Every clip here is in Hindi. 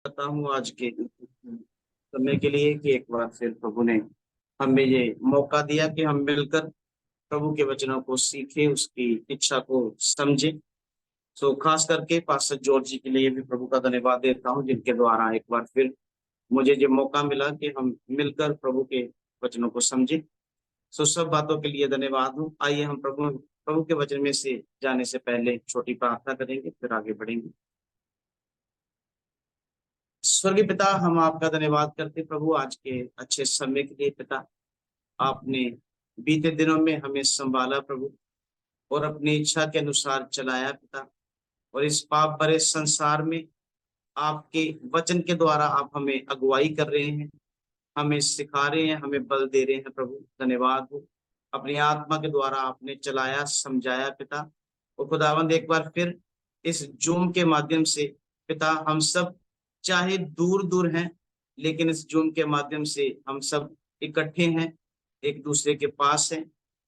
करता हूँ आज के समय के लिए कि एक बार फिर प्रभु ने हमें ये मौका दिया कि हम मिलकर प्रभु के वचनों को सीखें, उसकी इच्छा को समझें। तो खास करके पास्टर जॉर्ज जी के लिए भी प्रभु का धन्यवाद देता हूँ, जिनके द्वारा एक बार फिर मुझे ये मौका मिला कि हम मिलकर प्रभु के वचनों को समझें। सो सब बातों के लिए धन्यवाद हूँ। आइए हम प्रभु प्रभु के वचन में से जाने से पहले छोटी प्रार्थना करेंगे, फिर आगे बढ़ेंगे। स्वर्गीय पिता, हम आपका धन्यवाद करते प्रभु आज के अच्छे समय के लिए। पिता, आपने बीते दिनों में हमें संभाला प्रभु, और अपनी इच्छा के अनुसार चलाया पिता। और इस पाप भरे संसार में आपके वचन के द्वारा आप हमें अगुवाई कर रहे हैं, हमें सिखा रहे हैं, हमें बल दे रहे हैं प्रभु। धन्यवाद हो, अपनी आत्मा के द्वारा आपने चलाया, समझाया पिता। और खुदावंद एक बार फिर इस जूम के माध्यम से पिता, हम सब चाहे दूर दूर हैं, लेकिन इस जूम के माध्यम से हम सब इकट्ठे हैं, एक दूसरे के पास हैं।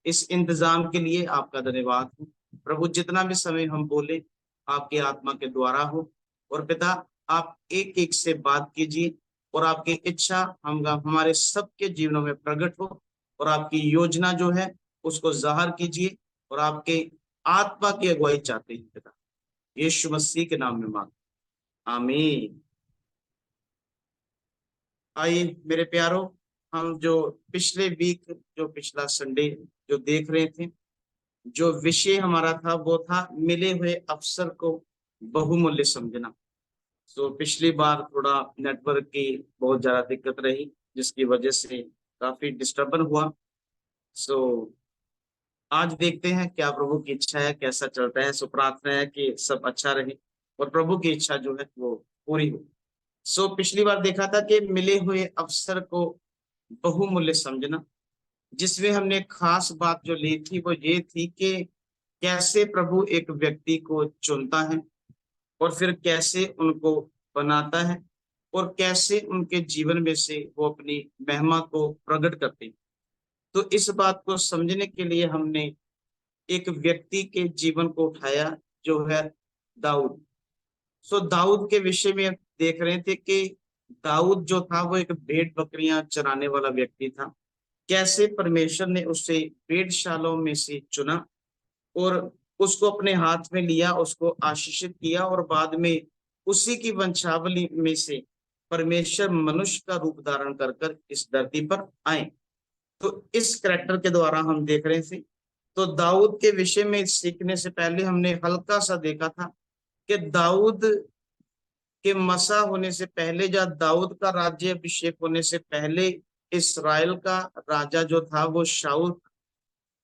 इस इंतजाम के लिए आपका धन्यवाद हो प्रभु। जितना भी समय हम बोले आपकी आत्मा के द्वारा हो, और पिता आप एक एक से बात कीजिए, और आपकी इच्छा हम हमारे सबके जीवनों में प्रकट हो, और आपकी योजना जो है उसको जाहिर कीजिए, और आपके आत्मा की अगुवाई चाहते हैं पिता, यीशु मसीह के नाम में मांग, आमीन। आइए मेरे प्यारो, हम जो पिछले वीक, जो पिछला संडे जो देख रहे थे, जो विषय हमारा था वो था मिले हुए अवसर को बहुमूल्य समझना। तो पिछली बार थोड़ा नेटवर्क की बहुत ज्यादा दिक्कत रही, जिसकी वजह से काफी डिस्टर्बन हुआ। सो आज देखते हैं क्या प्रभु की इच्छा है, कैसा चलता है। सो प्रार्थना है कि सब अच्छा रहे और प्रभु की इच्छा जो है वो पूरी हो। सो पिछली बार देखा था कि मिले हुए अवसर को बहुमूल्य समझना, जिसमें हमने खास बात जो ली थी वो ये थी कि कैसे प्रभु एक व्यक्ति को चुनता है, और फिर कैसे उनको बनाता है, और कैसे उनके जीवन में से वो अपनी महिमा को प्रकट करते हैं। तो इस बात को समझने के लिए हमने एक व्यक्ति के जीवन को उठाया, जो है दाऊद। सो दाऊद के विषय में देख रहे थे कि दाऊद जो था वो एक भेड़ बकरियां चराने वाला व्यक्ति था। कैसे परमेश्वर ने उसे भेड़शालाओं में से चुना, और उसको अपने हाथ में लिया, उसको आशीषित किया, और बाद में उसी की वंशावली में से परमेश्वर मनुष्य का रूप धारण कर कर इस धरती पर आए। तो इस करैक्टर के द्वारा हम देख रहे थे। तो दाऊद के विषय में सीखने से पहले हमने हल्का सा देखा था कि दाऊद के मसा होने से पहले, या दाऊद का राज्य अभिषेक होने से पहले, इसराइल का राजा जो था वो शाऊल।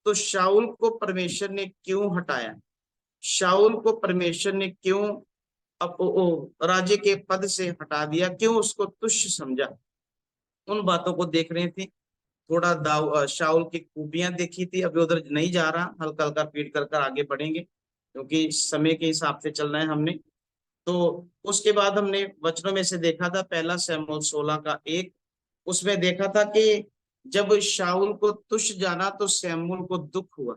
तो शाऊल को परमेश्वर ने क्यों हटाया, शाऊल को परमेश्वर ने क्यों राजे के पद से हटा दिया, क्यों उसको तुच्छ समझा, उन बातों को देख रहे थे। थोड़ा शाऊल की खूबियां देखी थी। अभी उधर नहीं जा रहा, हल्का हल्का पीट कर कर आगे बढ़ेंगे, क्योंकि समय के हिसाब से चलना है हमने। तो उसके बाद हमने वचनों में से देखा था, पहला शमूएल 16 का 1। उसमें देखा था कि जब शाऊल को तुच्छ जाना तो शमूएल को दुख हुआ।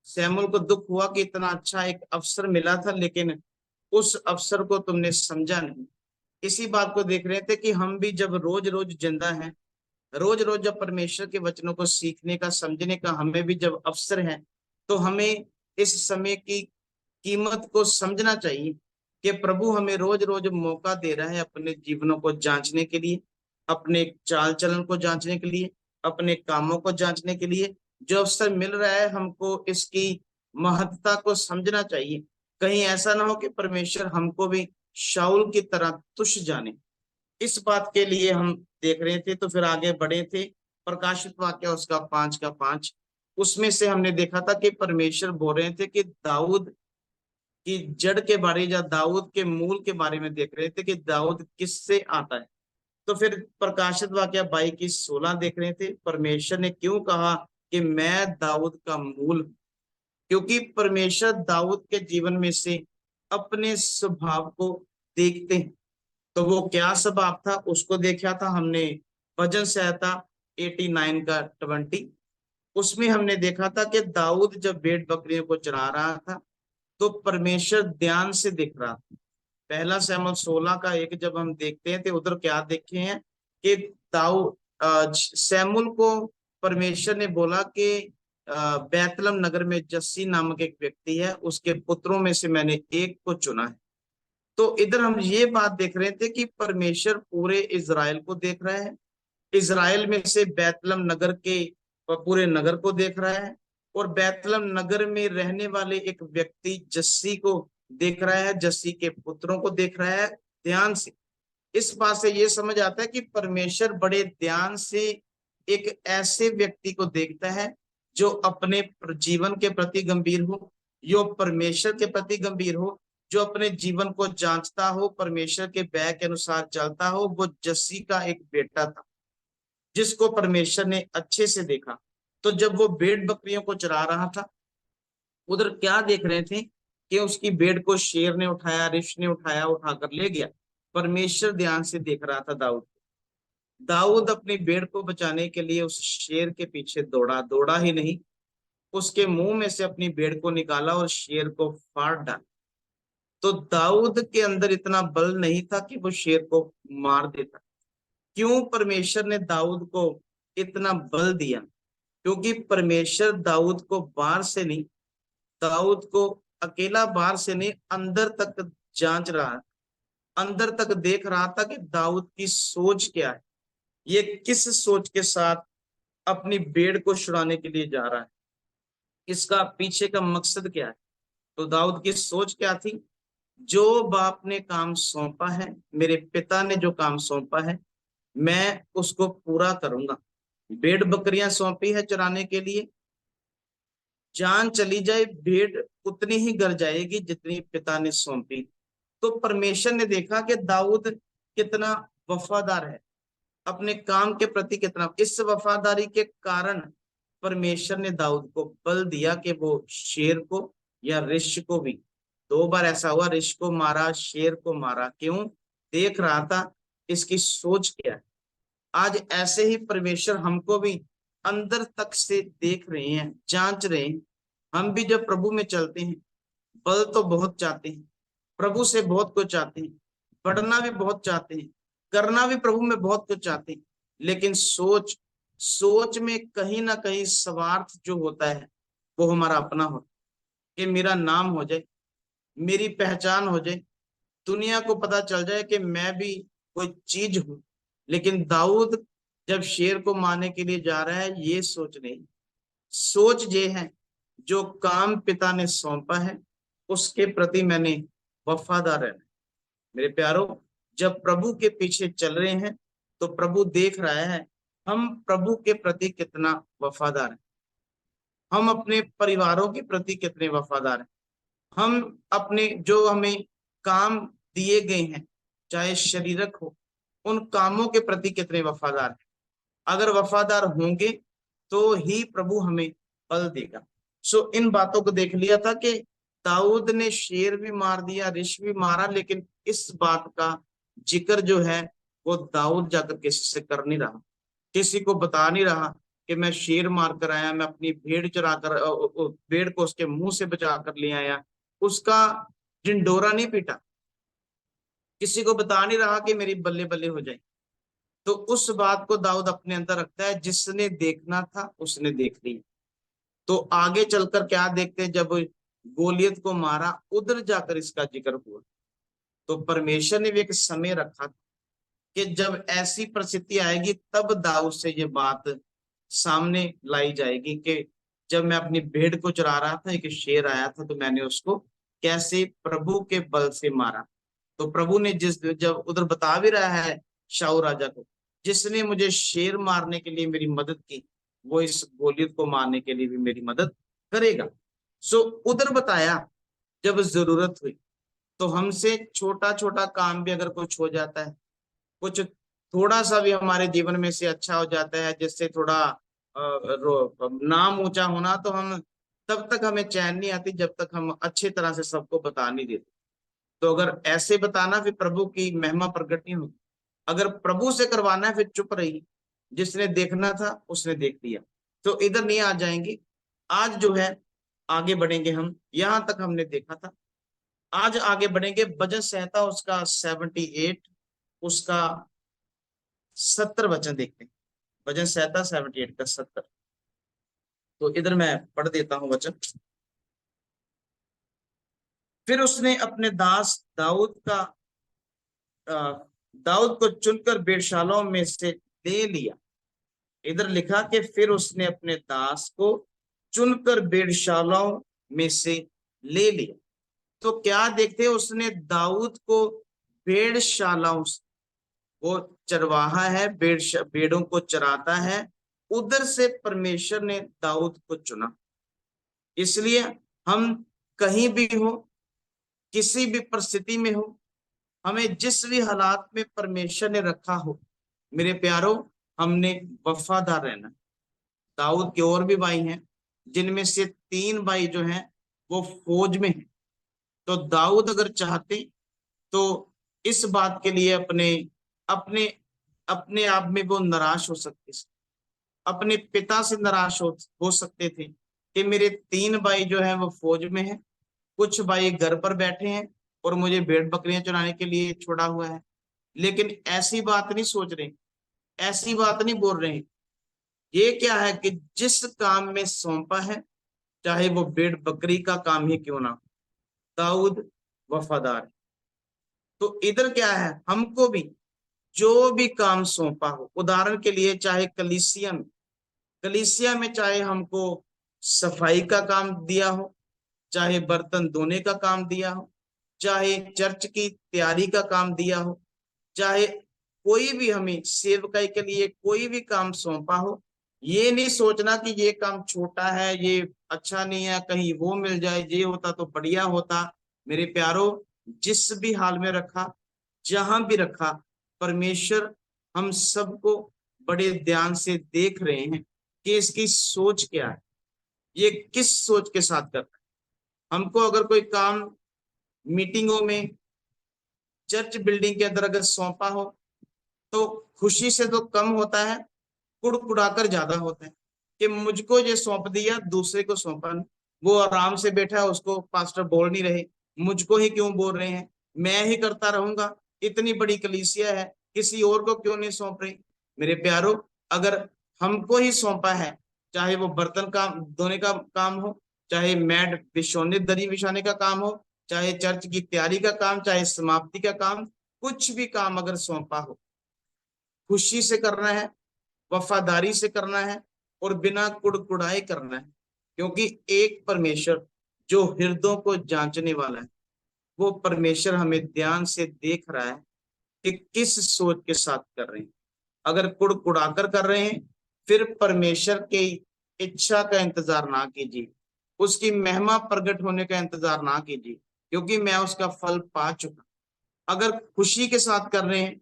शमूएल को दुख हुआ कि इतना अच्छा एक अवसर मिला था, लेकिन उस अवसर को तुमने समझा नहीं। इसी बात को देख रहे थे कि हम भी जब रोज रोज जिंदा हैं, रोज रोज जब परमेश्वर के वचनों को सीखने का, समझने का हमें भी जब अवसर है, तो हमें इस समय की कीमत को समझना चाहिए कि प्रभु हमें रोज रोज मौका दे रहा है अपने जीवनों को जांचने के लिए, अपने चाल चलन को जांचने के लिए, अपने कामों को जांचने के लिए। जो अवसर मिल रहा है हमको इसकी महत्ता को समझना चाहिए। कहीं ऐसा ना हो कि परमेश्वर हमको भी शाऊल की तरह तुच्छ जाने। इस बात के लिए हम देख रहे थे। तो फिर आगे बढ़े थे, प्रकाशित वाक्य उसका 5 का 5। उसमें से हमने देखा था कि परमेश्वर बोल रहे थे कि दाऊद की जड़ के बारे, या दाऊद के मूल के बारे में देख रहे थे कि दाऊद किससे आता है। तो फिर प्रकाशित वाक्य 22 की 16 देख रहे थे, परमेश्वर ने क्यों कहा कि मैं दाऊद का मूल हूं। क्योंकि परमेश्वर दाऊद के जीवन में से अपने स्वभाव को देखते हैं। तो वो क्या स्वभाव था उसको देखा था हमने। भजन संहिता 89 का 20, उसमें हमने देखा था कि दाऊद जब भेड़ बकरियों को चरा रहा था, तो परमेश्वर ध्यान से देख रहा था। पहला शमूएल 16 का 1 जब हम देखते हैं तो उधर क्या देखे हैं कि शमूएल को परमेश्वर ने बोला कि बैतलहम नगर में जस्सी नामक एक व्यक्ति है, उसके पुत्रों में से मैंने एक को चुना है। तो इधर हम ये बात देख रहे थे कि परमेश्वर पूरे इज़राइल को देख रहा है, इज़राइल में से बैतलहम नगर के पूरे नगर को देख रहा है, और बैतलहम नगर में रहने वाले एक व्यक्ति जस्सी को देख रहा है, जस्सी के पुत्रों को देख रहा है ध्यान से। इस बात से ये समझ आता है कि परमेश्वर बड़े ध्यान से एक ऐसे व्यक्ति को देखता है जो अपने जीवन के प्रति गंभीर हो, जो परमेश्वर के प्रति गंभीर हो, जो अपने जीवन को जांचता हो, परमेश्वर के बैर के अनुसार चलता हो। वो जस्सी का एक बेटा था जिसको परमेश्वर ने अच्छे से देखा। तो जब वो भेड़ बकरियों को चरा रहा था, उधर क्या देख रहे थे कि उसकी भेड़ को शेर ने उठाया, रिछ ने उठाया, उठाकर ले गया। परमेश्वर ध्यान से देख रहा था दाऊद। दाऊद अपनी भेड़ को बचाने के लिए उस शेर के पीछे दौड़ा, दौड़ा ही नहीं, उसके मुंह में से अपनी भेड़ को निकाला और शेर को फाड़ डाला। तो दाऊद के अंदर इतना बल नहीं था कि वो शेर को मार देता। क्यों परमेश्वर ने दाऊद को इतना बल दिया? क्योंकि परमेश्वर दाऊद को बाहर से नहीं, दाऊद को अकेला बाहर से नहीं, अंदर तक जांच रहा, अंदर तक देख रहा था कि दाऊद की सोच क्या है, ये किस सोच के साथ अपनी भेड़ को छुड़ाने के लिए जा रहा है, इसका पीछे का मकसद क्या है। तो दाऊद की सोच क्या थी? जो बाप ने काम सौंपा है, मेरे पिता ने जो काम सौंपा है, मैं उसको पूरा करूंगा। भेड़ बकरियां सौंपी है चराने के लिए, जान चली जाए भेड़ उतनी ही गर जाएगी जितनी पिता ने सौंपी। तो परमेश्वर ने देखा कि दाऊद कितना वफादार है, अपने काम के प्रति कितना, इस वफादारी के कारण परमेश्वर ने दाऊद को बल दिया कि वो शेर को या रिछ को भी, 2 बार ऐसा हुआ, रिछ को मारा, शेर को मारा। क्यों? देख रहा था इसकी सोच क्या है। आज ऐसे ही परमेश्वर हमको भी अंदर तक से देख रहे हैं, जांच रहे हैं। हम भी जब प्रभु में चलते हैं, बल तो बहुत चाहते हैं, प्रभु से बहुत कुछ चाहते हैं, बढ़ना भी बहुत चाहते हैं, करना भी प्रभु में बहुत कुछ चाहते हैं, लेकिन सोच सोच में कहीं ना कहीं स्वार्थ जो होता है वो हमारा अपना होता है, कि मेरा नाम हो जाए, मेरी पहचान हो जाए, दुनिया को पता चल जाए कि मैं भी कोई चीज हूं। लेकिन दाऊद जब शेर को मारने के लिए जा रहा है, ये सोच नहीं, सोच ये है जो काम पिता ने सौंपा है उसके प्रति मैंने वफादार रहना। मेरे प्यारो, जब प्रभु के पीछे चल रहे हैं तो प्रभु देख रहा है हम प्रभु के प्रति कितना वफादार हैं, हम अपने परिवारों के प्रति कितने वफादार हैं, हम अपने जो हमें काम दिए गए हैं, चाहे शरीरक हो, उन कामों के प्रति कितने वफादार हैं। अगर वफादार होंगे तो ही प्रभु हमें बल देगा। सो इन बातों को देख लिया था कि दाऊद ने शेर भी मार दिया, रिछ भी मारा, लेकिन इस बात का जिक्र जो है वो दाऊद जाकर किसी से कर नहीं रहा, किसी को बता नहीं रहा कि मैं शेर मार कर आया, मैं अपनी भेड़ चरा कर भेड़ को उसके मुंह से बचा कर ले आया, उसका ढिंडोरा नहीं पीटा, किसी को बता नहीं रहा कि मेरी बल्ले बल्ले हो जाए। तो उस बात को दाऊद अपने अंदर रखता है, जिसने देखना था उसने देख लिया। तो आगे चलकर क्या देखते हैं, जब गोलियत को मारा उधर जाकर इसका जिक्र हुआ। तो परमेश्वर ने भी एक समय रखा कि जब ऐसी परिस्थिति आएगी तब दाऊद से ये बात सामने लाई जाएगी कि जब मैं अपनी भेड़ को चरा रहा था, एक शेर आया था, तो मैंने उसको कैसे प्रभु के बल से मारा। तो प्रभु ने जब उधर बता भी रहा है शाऊल राजा को, जिसने मुझे शेर मारने के लिए मेरी मदद की, वो इस गोलियत को मारने के लिए भी मेरी मदद करेगा। सो उधर बताया जब जरूरत हुई। तो हमसे छोटा छोटा काम भी अगर कुछ हो जाता है, कुछ थोड़ा सा भी हमारे जीवन में से अच्छा हो जाता है, जिससे थोड़ा नाम ऊंचा होना, तो हम तब तक हमें चैन नहीं आती जब तक हम अच्छी तरह से सबको बता नहीं देते। तो अगर ऐसे बताना फिर प्रभु की महिमा प्रकट नहीं होगी। अगर प्रभु से करवाना है फिर चुप रही, जिसने देखना था उसने देख लिया। तो इधर नहीं आ जाएंगे, आज जो है आगे बढ़ेंगे हम। यहां तक हमने देखा था आज आगे बढ़ेंगे। भजन संहिता उसका 78, उसका 70 वचन देखते हैं। भजन संहिता 78 का 70। तो इधर मैं पढ़ देता हूं वचन। फिर उसने अपने दास अ, दाऊद को चुनकर भेड़शालाओं में से ले लिया। इधर लिखा कि फिर उसने अपने दास को चुनकर भेड़शालाओं में से ले लिया। तो क्या देखते हैं, उसने दाऊद को भेड़शालाओं, वो चरवाहा है, भेड़ों को चराता है, उधर से परमेश्वर ने दाऊद को चुना। इसलिए हम कहीं भी हो, किसी भी परिस्थिति में हो, हमें जिस भी हालात में परमेश्वर ने रखा हो, मेरे प्यारो, हमने वफादार रहना। दाऊद के और भी भाई हैं, जिनमें से 3 भाई जो हैं वो फौज में हैं। तो दाऊद अगर चाहते तो इस बात के लिए अपने अपने अपने आप में वो निराश हो सकते, अपने पिता से निराश हो सकते थे कि मेरे 3 भाई जो है वो फौज में है, कुछ भाई घर पर बैठे हैं और मुझे भेड़ बकरियां चुराने के लिए छोड़ा हुआ है। लेकिन ऐसी बात नहीं सोच रहे, ऐसी बात नहीं बोल रहे। ये क्या है कि जिस काम में सौंपा है, चाहे वो भेड़ बकरी का काम ही क्यों ना, दाऊद वफादार है। तो इधर क्या है, हमको भी जो भी काम सौंपा हो, उदाहरण के लिए चाहे कलीसिया में चाहे हमको सफाई का काम दिया हो, चाहे बर्तन धोने का काम दिया हो, चाहे चर्च की तैयारी का काम दिया हो, चाहे कोई भी हमें सेवकाई के लिए कोई भी काम सौंपा हो, ये नहीं सोचना कि ये काम छोटा है, ये अच्छा नहीं है, कहीं वो मिल जाए, ये होता तो बढ़िया होता। मेरे प्यारो, जिस भी हाल में रखा, जहां भी रखा, परमेश्वर हम सबको बड़े ध्यान से देख रहे हैं कि इसकी सोच क्या है, ये किस सोच के साथ कर रहा है। हमको अगर कोई काम मीटिंगों में, चर्च बिल्डिंग के अंदर अगर सौंपा हो, तो खुशी से तो कम होता है, कुड़कुड़ाकर ज्यादा होता है कि मुझको ये सौंप दिया, दूसरे को सौंपा नहीं। वो आराम से बैठा है, उसको पास्टर बोल नहीं रहे, मुझको ही क्यों बोल रहे हैं, मैं ही करता रहूंगा, इतनी बड़ी कलीसिया है, किसी और को क्यों नहीं सौंप रही। मेरे प्यारो, अगर हमको ही सौंपा है, चाहे वो बर्तन का धोने का काम हो, चाहे मैट बिछोने दरी बिछाने का काम हो, चाहे चर्च की तैयारी का काम, चाहे समाप्ति का काम, कुछ भी काम अगर सौंपा हो, खुशी से करना है, वफादारी से करना है और बिना कुड़कुड़ाए करना है। क्योंकि एक परमेश्वर जो हृदयों को जांचने वाला है, वो परमेश्वर हमें ध्यान से देख रहा है कि किस सोच के साथ कर रहे हैं। अगर कुड़कुड़ाकर कर रहे हैं, फिर परमेश्वर की इच्छा का इंतजार ना कीजिए, उसकी महिमा प्रकट होने का इंतजार ना कीजिए, क्योंकि मैं उसका फल पा चुका। अगर खुशी के साथ कर रहे हैं,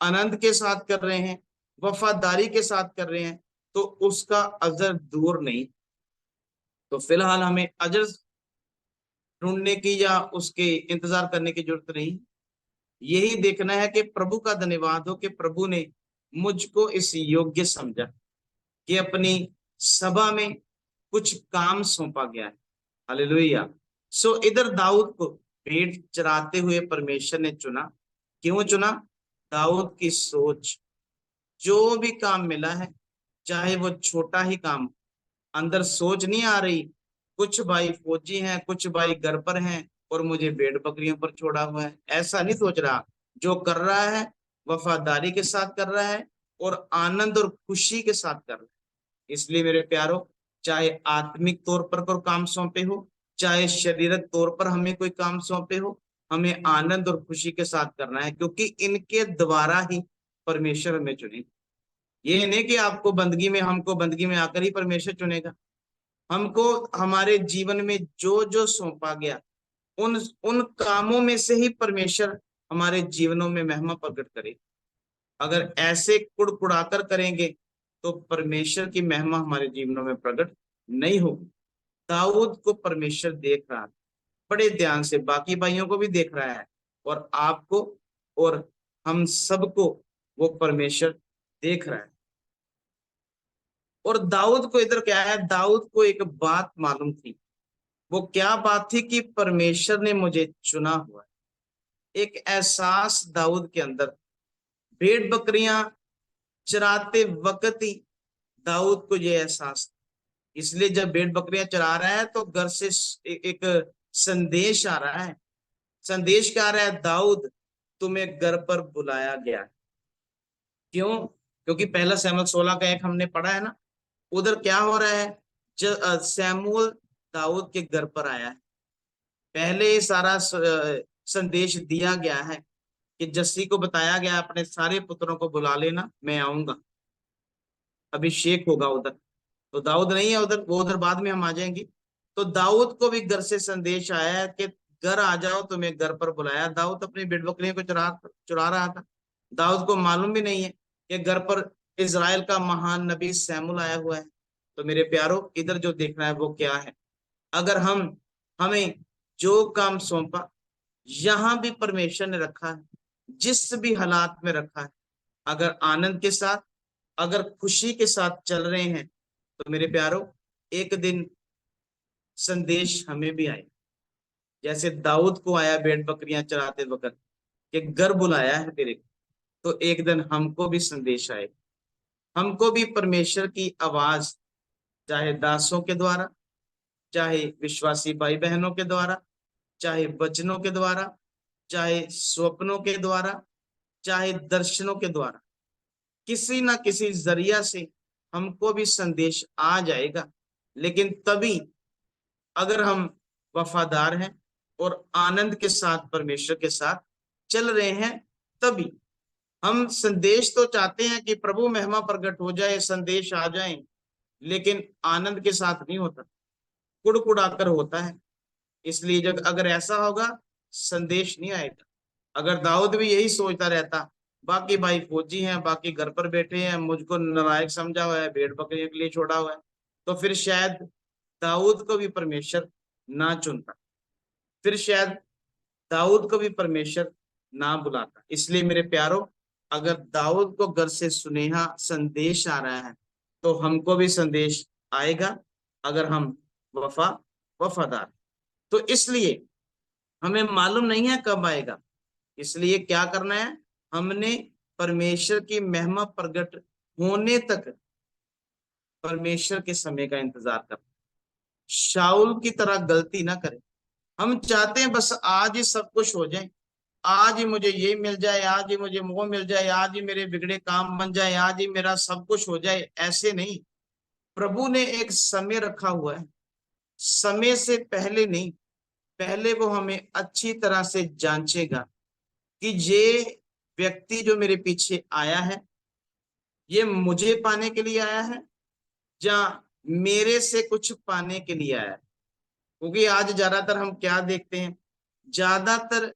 आनंद के साथ कर रहे हैं, वफादारी के साथ कर रहे हैं, तो उसका अजर दूर नहीं। तो फिलहाल हमें अजर ढूंढने की या उसके इंतजार करने की जरूरत नहीं। यही देखना है कि प्रभु का धन्यवाद हो कि प्रभु ने मुझको इस योग्य समझा कि अपनी सभा में कुछ काम सौंपा गया है। हालेलुया। सो इधर दाऊद को भेड़ चराते हुए परमेश्वर ने चुना। क्यों चुना? दाऊद की सोच, जो भी काम मिला है, चाहे वो छोटा ही काम, अंदर सोच नहीं आ रही कुछ भाई फौजी हैं, कुछ भाई घर पर हैं और मुझे भेड़ बकरियों पर छोड़ा हुआ है, ऐसा नहीं सोच रहा। जो कर रहा है वफादारी के साथ कर रहा है और आनंद और खुशी के साथ कर रहा है। इसलिए मेरे प्यारो, चाहे आत्मिक तौर पर कोई काम सौंपे हो, चाहे शारीरिक तौर पर हमें कोई काम सौंपे हो, हमें आनंद और खुशी के साथ करना है, क्योंकि इनके द्वारा ही परमेश्वर हमें चुने। ये नहीं कि आपको बंदगी में, हमको बंदगी में आकर ही परमेश्वर चुनेगा। हमको हमारे जीवन में जो जो सौंपा गया, उन उन कामों में से ही परमेश्वर हमारे जीवनों में महिमा प्रकट करे। अगर ऐसे कुड़कुड़ाकर करेंगे तो परमेश्वर की महिमा हमारे जीवनों में प्रकट नहीं होगी। दाऊद को परमेश्वर देख रहा है बड़े ध्यान से, बाकी भाइयों को भी देख रहा है, और आपको और हम सबको वो परमेश्वर देख रहा है। और दाऊद को इधर क्या है, दाऊद को एक बात मालूम थी वो क्या बात थी कि परमेश्वर ने मुझे चुना हुआ है। एक एहसास दाऊद के अंदर, भेड़ बकरियां चराते वक्त ही दाऊद को ये एहसास था। इसलिए जब भेड़ बकरियां चरा रहा है तो घर से एक संदेश आ रहा है। संदेश क्या आ रहा है? दाऊद, तुम्हें घर पर बुलाया गया है। क्यों? क्योंकि पहला शमूएल 16 का 1 हमने पढ़ा है ना। उधर क्या हो रहा है? शमूएल दाऊद के घर पर आया है। पहले ही सारा संदेश दिया गया है कि जस्सी को बताया गया अपने सारे पुत्रों को बुला लेना, मैं आऊंगा, अभिषेक होगा उधर। तो दाऊद नहीं है उधर, वो उधर बाद में हम आ जाएंगे। तो दाऊद को भी घर से संदेश आया है कि घर आ जाओ, तुम्हें घर पर बुलाया। दाऊद अपनी भेड़ बकरियों को चुरा चुरा रहा था। दाऊद को मालूम भी नहीं है कि घर पर इज़राइल का महान नबी शमूएल आया हुआ है। तो मेरे प्यारो, इधर जो देखना है वो क्या है? अगर हमें जो काम सौंपा, यहां भी परमेश्वर ने रखा है, जिस भी हालात में रखा है, अगर आनंद के साथ, अगर खुशी के साथ चल रहे हैं, तो मेरे प्यारो, एक दिन संदेश हमें भी आए। जैसे दाऊद को आया भेड़ बकरियां चराते वक्त कि घर बुलाया है तेरे को, तो एक दिन हमको भी संदेश आएगा। हमको भी परमेश्वर की आवाज, चाहे दासों के द्वारा, चाहे विश्वासी भाई बहनों के द्वारा, चाहे वचनों के द्वारा, चाहे स्वप्नों के द्वारा, चाहे दर्शनों के द्वारा, किसी ना किसी जरिया से हमको भी संदेश आ जाएगा। लेकिन तभी, अगर हम वफादार हैं और आनंद के साथ परमेश्वर के साथ चल रहे हैं, तभी। हम संदेश तो चाहते हैं कि प्रभु महिमा प्रकट हो जाए, संदेश आ जाए, लेकिन आनंद के साथ नहीं होता, कुड़कुड़ाकर होता है। इसलिए जब अगर ऐसा होगा, संदेश नहीं आएगा। अगर दाऊद भी यही सोचता रहता, बाकी भाई फौजी हैं, बाकी घर पर बैठे हैं, मुझको नालायक समझा हुआ है, भेड़ बकरियों के लिए छोड़ा हुआ है, तो फिर शायद दाऊद को भी परमेश्वर ना चुनता, फिर शायद दाऊद को भी परमेश्वर ना बुलाता। इसलिए मेरे प्यारो, अगर दाऊद को घर से सुनेहा संदेश आ रहा है, तो हमको भी संदेश आएगा, अगर हम वफादार। तो इसलिए हमें मालूम नहीं है कब आएगा। इसलिए क्या करना है? हमने परमेश्वर की महिमा प्रकट होने तक परमेश्वर के समय का इंतजार करना। शाऊल की तरह गलती ना करें। हम चाहते हैं बस आज ही सब कुछ हो जाए, आज ही मुझे ये मिल जाए, आज ही मुझे वो मिल जाए, आज ही मेरे बिगड़े काम बन जाए, आज ही मेरा सब कुछ हो जाए। ऐसे नहीं। प्रभु ने एक समय रखा हुआ है। समय से पहले नहीं, पहले वो हमें अच्छी तरह से जांचेगा कि ये व्यक्ति जो मेरे पीछे आया है, ये मुझे पाने के लिए आया है या मेरे से कुछ पाने के लिए आया है। क्योंकि आज ज्यादातर हम क्या देखते हैं? ज्यादातर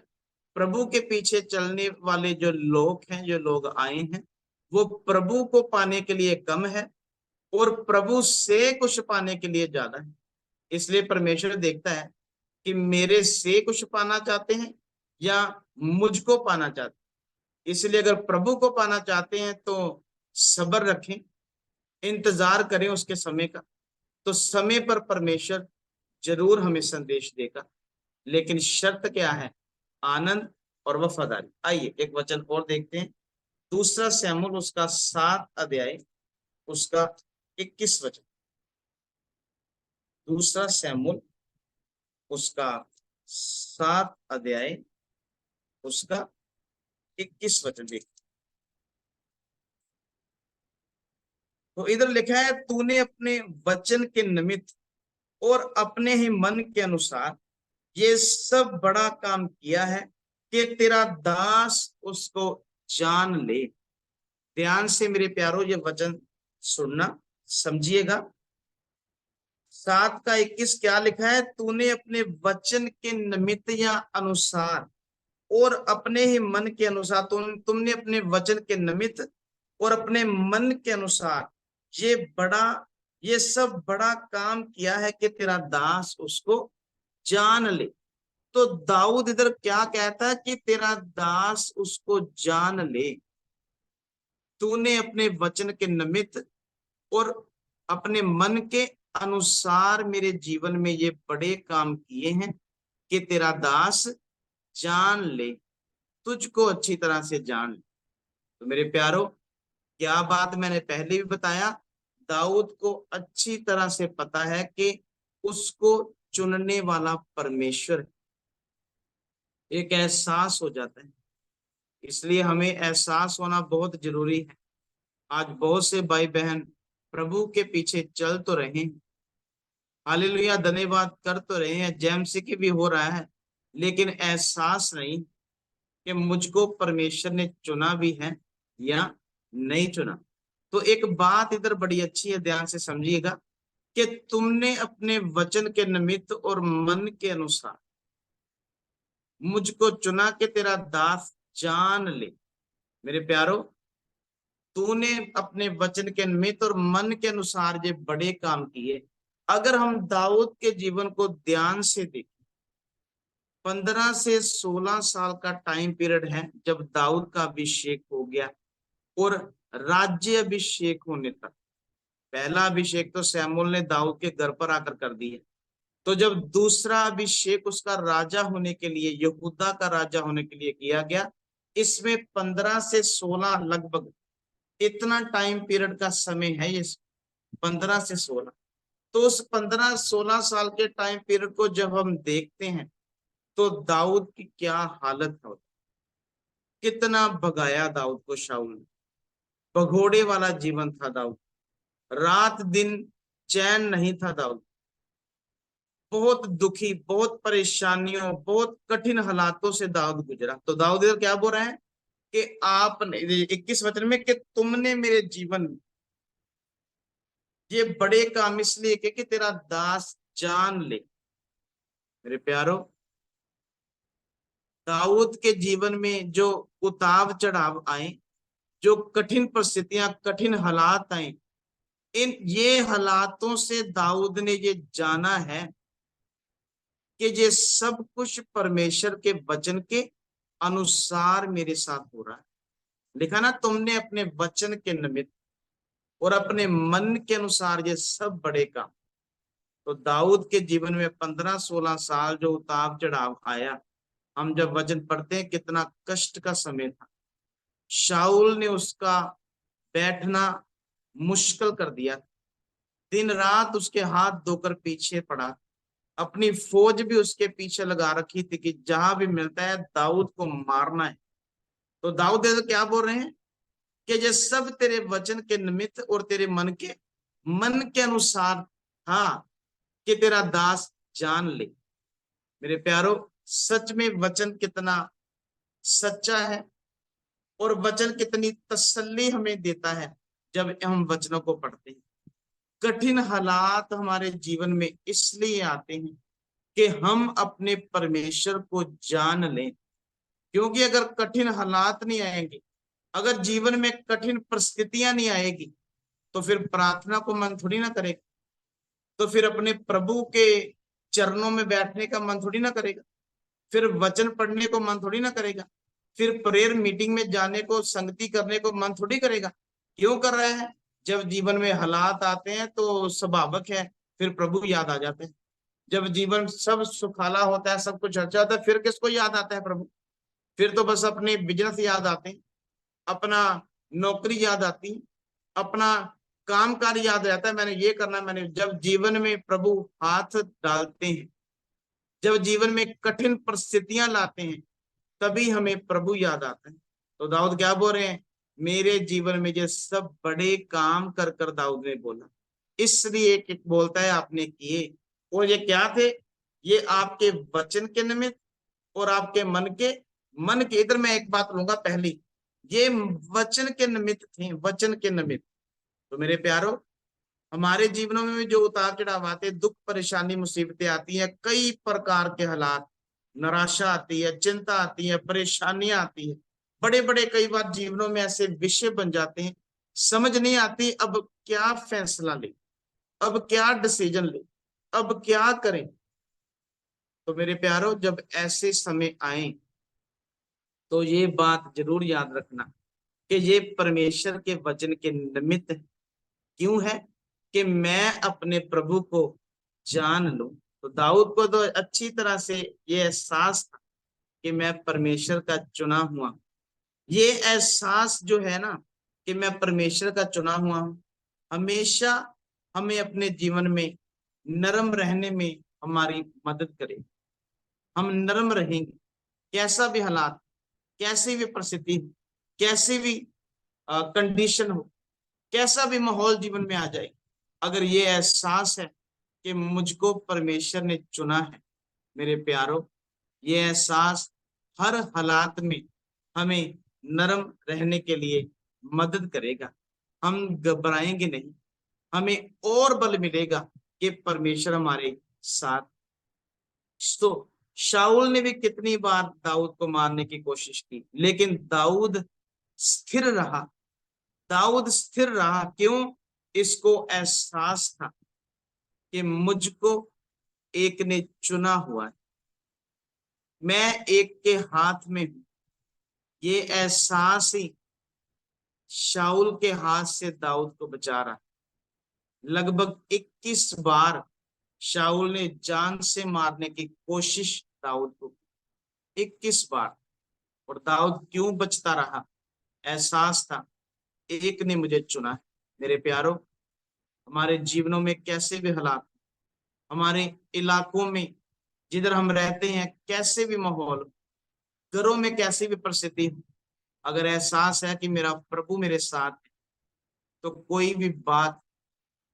प्रभु के पीछे चलने वाले जो लोग हैं, जो लोग आए हैं, वो प्रभु को पाने के लिए कम है और प्रभु से कुछ पाने के लिए ज्यादा है। इसलिए परमेश्वर देखता है कि मेरे से कुछ पाना चाहते हैं या मुझको पाना चाहते हैं। इसलिए अगर प्रभु को पाना चाहते हैं तो सब्र रखें, इंतजार करें उसके समय का। तो समय पर परमेश्वर जरूर हमें संदेश देगा, लेकिन शर्त क्या है? आनंद और वफादारी। आइए एक वचन और देखते हैं। दूसरा शमूएल उसका 7 अध्याय उसका 21 वचन। दूसरा शमूएल उसका 7 अध्याय उसका 21 वचन देखते। तो इधर लिखा है, तूने अपने वचन के निमित्त और अपने ही मन के अनुसार ये सब बड़ा काम किया है कि तेरा दास उसको जान ले। ध्यान से मेरे प्यारो ये वचन सुनना, समझिएगा। 7 का 21 क्या लिखा है? तूने अपने वचन के निमित्त या अनुसार और अपने ही मन के अनुसार, तुमने अपने वचन के निमित्त और अपने मन के अनुसार ये सब बड़ा काम किया है कि तेरा दास उसको जान ले। तो दाऊद इधर क्या कहता है कि तेरा दास उसको जान ले। तूने अपने वचन के निमित्त और अपने मन के अनुसार मेरे जीवन में ये बड़े काम किए हैं कि तेरा दास जान ले, तुझको अच्छी तरह से जान ले। तो मेरे प्यारो, क्या बात मैंने पहले भी बताया, दाऊद को अच्छी तरह से पता है कि उसको चुनने वाला परमेश्वर है। एक एहसास हो जाता है, इसलिए हमें एहसास होना बहुत जरूरी है। आज बहुत से भाई बहन प्रभु के पीछे चल तो रहे हैं, हालेलुया, धन्यवाद कर तो रहे हैं, जेएमसी की भी हो रहा है, लेकिन एहसास नहीं कि मुझको परमेश्वर ने चुना भी है या नहीं चुना। तो एक बात इधर बड़ी अच्छी है, ध्यान से समझिएगा, कि तुमने अपने वचन के निमित्त और मन के अनुसार मुझको चुना कि तेरा दास जान ले। मेरे प्यारो, तूने अपने वचन के निमित्त और मन के अनुसार ये बड़े काम किए। अगर हम दाऊद के जीवन को ध्यान से देखें, 15 से 16 साल का टाइम पीरियड है जब दाऊद का अभिषेक हो गया, और राज्य अभिषेक होने तक। पहला अभिषेक तो शमूएल ने दाऊद के घर पर आकर कर दिया, तो जब दूसरा अभिषेक उसका राजा होने के लिए, यहूदा का राजा होने के लिए किया गया, इसमें 15 से 16 लगभग इतना टाइम पीरियड का समय है ये, 15 से 16। तो उस 15-16 साल के टाइम पीरियड को जब हम देखते हैं तो दाऊद की क्या हालत है, कितना भगाया दाऊद को शाऊल ने। भगोड़े वाला जीवन था दाऊद, रात दिन चैन नहीं था दाऊद, बहुत दुखी, बहुत परेशानियों, बहुत कठिन हालातों से दाऊद गुजरा। तो दाऊद इधर क्या बोल रहा है कि आपने 21 वचन में, कि तुमने मेरे जीवन में ये बड़े काम इसलिए कि तेरा दास जान ले। मेरे प्यारो, दाऊद के जीवन में जो उतार चढ़ाव आए, जो कठिन परिस्थितियां, कठिन हालात आए, इन ये हालातों से दाऊद ने ये जाना है कि ये सब कुछ परमेश्वर के वचन के अनुसार मेरे साथ हो रहा है। लिखा ना, तुमने अपने वचन के निमित्त और अपने मन के अनुसार ये सब बड़े काम। तो दाऊद के जीवन में 15-16 साल जो उतार चढ़ाव आया, हम जब वचन पढ़ते हैं कितना कष्ट का समय था। शाऊल ने उसका बैठना मुश्किल कर दिया, दिन रात उसके हाथ धोकर पीछे पड़ा, अपनी फौज भी उसके पीछे लगा रखी थी कि जहां भी मिलता है दाऊद को मारना है। तो दाऊद तो क्या बोल रहे हैं कि ये सब तेरे वचन के निमित्त और तेरे मन के अनुसार, हाँ, कि तेरा दास जान ले। मेरे प्यारो, सच में वचन कितना सच्चा है, और वचन कितनी तसल्ली हमें देता है जब हम वचनों को पढ़ते हैं। कठिन हालात हमारे जीवन में इसलिए आते हैं कि हम अपने परमेश्वर को जान लें। क्योंकि अगर कठिन हालात नहीं आएंगे, अगर जीवन में कठिन परिस्थितियां नहीं आएगी, तो फिर प्रार्थना को मन थोड़ी ना करेगा, तो फिर अपने प्रभु के चरणों में बैठने का मन थोड़ी ना करेगा, फिर वचन पढ़ने को मन थोड़ी ना करेगा, फिर प्रेयर मीटिंग में जाने को, संगति करने को मन थोड़ी करेगा। क्यों कर रहे हैं? जब जीवन में हालात आते हैं तो स्वाभाविक है फिर प्रभु याद आ जाते हैं। जब जीवन सब सुखाला होता है, सब कुछ अच्छा होता है, फिर किसको याद आता है? प्रभु। फिर तो बस अपने बिजनेस याद आते हैं, अपना नौकरी याद आती है, अपना काम काज याद रहता है, मैंने ये करना, मैंने। जब जीवन में प्रभु हाथ डालते हैं, जब जीवन में कठिन परिस्थितियां लाते हैं, तभी हमें प्रभु याद आता है। तो दाऊद क्या बोल रहे हैं? मेरे जीवन में ये सब बड़े काम कर कर दाऊद ने बोला, इसलिए कि बोलता है आपने किए। और ये क्या थे? ये आपके वचन के निमित्त और आपके मन के इधर मैं एक बात लूंगा पहली, ये वचन के निमित्त थे, वचन के निमित्त। तो मेरे प्यारो, हमारे जीवनों में जो उतार चढ़ाव आते, दुख परेशानी मुसीबतें आती हैं, कई प्रकार के हालात, निराशा आती है, चिंता आती है, परेशानियां आती है, बड़े बड़े कई बार जीवनों में ऐसे विषय बन जाते हैं, समझ नहीं आती अब क्या फैसला ले, अब क्या डिसीजन ले, अब क्या करें। तो मेरे प्यारो, जब ऐसे समय आए तो ये बात जरूर याद रखना कि ये परमेश्वर के वचन के निमित्त है। क्यों है? कि मैं अपने प्रभु को जान लूं। तो दाऊद को तो अच्छी तरह से ये एहसास था कि मैं परमेश्वर का चुना हुआ। ये एहसास जो है ना कि मैं परमेश्वर का चुना हुआ हूं, हमेशा हमें अपने जीवन में नरम रहने में हमारी मदद करे। हम नरम रहेंगे, कैसा भी हालात, कैसी भी परिस्थिति, कैसी भी कंडीशन हो, कैसा भी माहौल जीवन में आ जाए, अगर ये एहसास है कि मुझको परमेश्वर ने चुना है, मेरे प्यारो, ये एहसास हर हालात में हमें नरम रहने के लिए मदद करेगा। हम घबराएंगे नहीं, हमें और बल मिलेगा कि परमेश्वर हमारे साथ। तो शाऊल ने भी कितनी बार दाऊद को मारने की कोशिश की, लेकिन दाऊद स्थिर रहा। दाऊद स्थिर रहा, क्यों? इसको एहसास था कि मुझको एक ने चुना हुआ है, मैं एक के हाथ में हूं। ये एहसास ही शाऊल के हाथ से दाऊद को बचा रहा। लगभग 21 बार शाऊल ने जान से मारने की कोशिश दाऊद को की, 21 बार। और दाऊद क्यों बचता रहा? एहसास था, एक ने मुझे चुना है। मेरे प्यारो, हमारे जीवनों में कैसे भी हालात, हमारे इलाकों में जिधर हम रहते हैं, कैसे भी माहौल, घरों में कैसी भी परिस्थिति, अगर एहसास है कि मेरा प्रभु मेरे साथ है, तो कोई भी बात,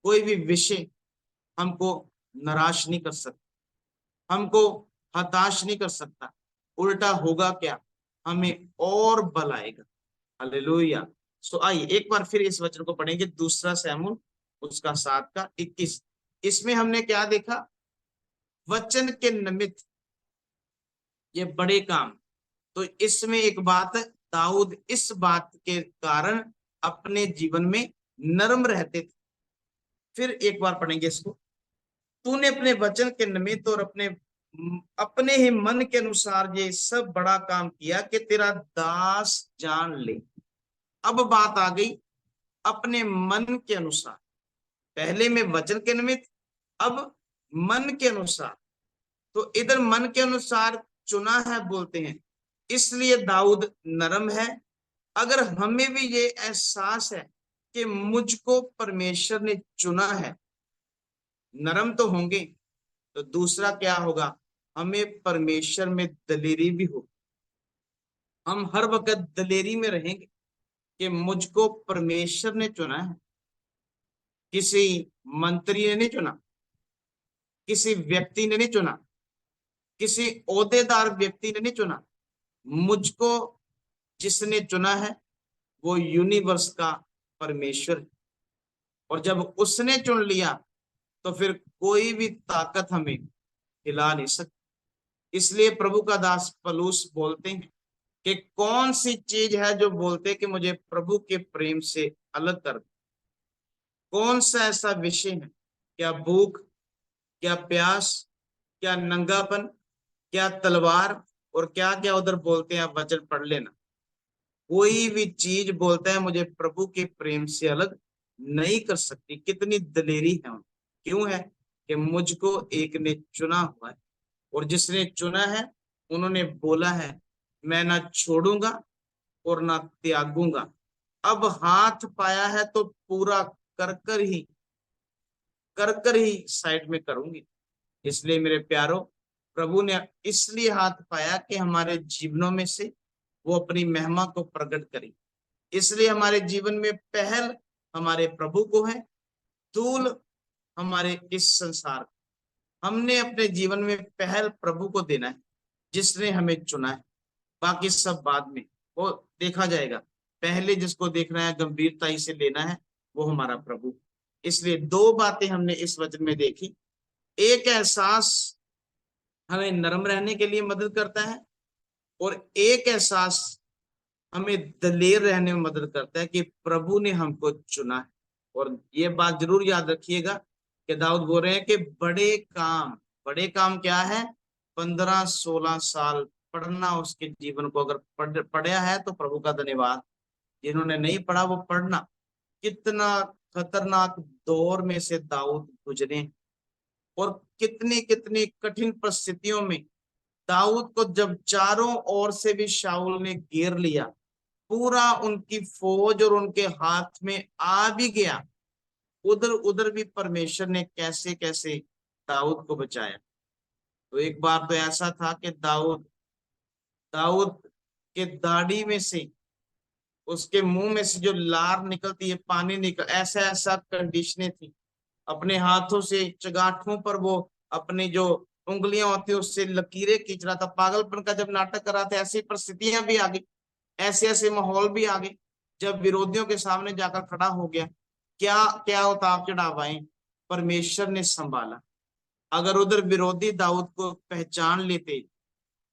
कोई भी विषय हमको निराश नहीं कर सकता, हमको हताश नहीं कर सकता। उल्टा होगा क्या? हमें और बल आएगा। हालेलुया। सो आइए एक बार फिर इस वचन को पढ़ेंगे, दूसरा शमूएल उसका 7 का 21। इसमें हमने क्या देखा? वचन के निमित्त ये बड़े काम। तो इसमें एक बात, दाऊद इस बात के कारण अपने जीवन में नरम रहते थे। फिर एक बार पढ़ेंगे इसको। तूने अपने वचन के निमित्त और अपने अपने ही मन के अनुसार ये सब बड़ा काम किया कि तेरा दास जान ले। अब बात आ गई अपने मन के अनुसार। पहले में वचन के निमित्त, अब मन के अनुसार। तो इधर मन के अनुसार चुना है बोलते हैं, इसलिए दाऊद नरम है। अगर हमें भी ये एहसास है कि मुझको परमेश्वर ने चुना है, नरम तो होंगे। तो दूसरा क्या होगा? हमें परमेश्वर में दलेरी भी हो। हम हर वक्त दलेरी में रहेंगे कि मुझको परमेश्वर ने चुना है। किसी मंत्री ने नहीं चुना, किसी व्यक्ति ने नहीं चुना, किसी ओहदेदार व्यक्ति ने नहीं चुना। मुझको जिसने चुना है वो यूनिवर्स का परमेश्वर है। और जब उसने चुन लिया तो फिर कोई भी ताकत हमें हिला नहीं सकती। इसलिए प्रभु का दास पौलुस बोलते हैं कि कौन सी चीज है जो बोलते कि मुझे प्रभु के प्रेम से अलग कर दे? कौन सा ऐसा विषय है? क्या भूख, क्या प्यास, क्या नंगापन, क्या तलवार, और क्या क्या उधर बोलते हैं, आप वचन पढ़ लेना। कोई भी चीज बोलता है मुझे प्रभु के प्रेम से अलग नहीं कर सकती। कितनी दलेरी है उनकी। क्यों है? कि मुझको एक ने चुना हुआ है, और जिसने चुना है उन्होंने बोला है मैं ना छोड़ूंगा और ना त्यागूंगा। अब हाथ पाया है तो पूरा कर कर ही साइड में करूंगी। इसलिए मेरे प्यारो, प्रभु ने इसलिए हाथ पाया कि हमारे जीवनों में से वो अपनी महिमा को प्रकट करे। इसलिए हमारे जीवन में पहल हमारे प्रभु को है, तूल हमारे इस संसार। हमने अपने जीवन में पहल प्रभु को देना है, जिसने हमें चुना है। बाकी सब बाद में वो देखा जाएगा। पहले जिसको देखना है, गंभीरता से लेना है, वो हमारा प्रभु। इसलिए दो बातें हमने इस वचन में देखी। एक एहसास हमें नरम रहने के लिए मदद करता है, और एक एहसास हमें दलेर रहने में मदद करता है कि प्रभु ने हमको चुना है। और ये बात जरूर याद रखिएगा कि दाऊद बोल रहे हैं कि बड़े काम क्या है? 15-16 साल पढ़ना उसके जीवन को। अगर पढ़ा है तो प्रभु का धन्यवाद, जिन्होंने नहीं पढ़ा वो पढ़ना। कितना खतरनाक दौर में से दाऊद गुजरे और कितनी कितनी कठिन परिस्थितियों में दाऊद को जब चारों ओर से भी शाऊल ने घेर लिया, पूरा उनकी फौज और उनके हाथ में आ भी गया, उधर उधर भी परमेश्वर ने कैसे कैसे दाऊद को बचाया। तो एक बार तो ऐसा था कि दाऊद दाऊद के दाढ़ी में से, उसके मुंह में से जो लार निकलती है, पानी निकल, ऐसा ऐसा कंडीशनें थी। अपने हाथों से चगाठों पर वो अपनी जो उंगलियां होती है उससे लकीरें खींच रहा था। पागलपन का जब नाटक कर रहा था, ऐसी परिस्थितियां भी आ गई, ऐसे ऐसे माहौल भी आ गए जब विरोधियों के सामने जाकर खड़ा हो गया। क्या क्या उतार चढ़ाव आए, परमेश्वर ने संभाला। अगर उधर विरोधी दाऊद को पहचान लेते,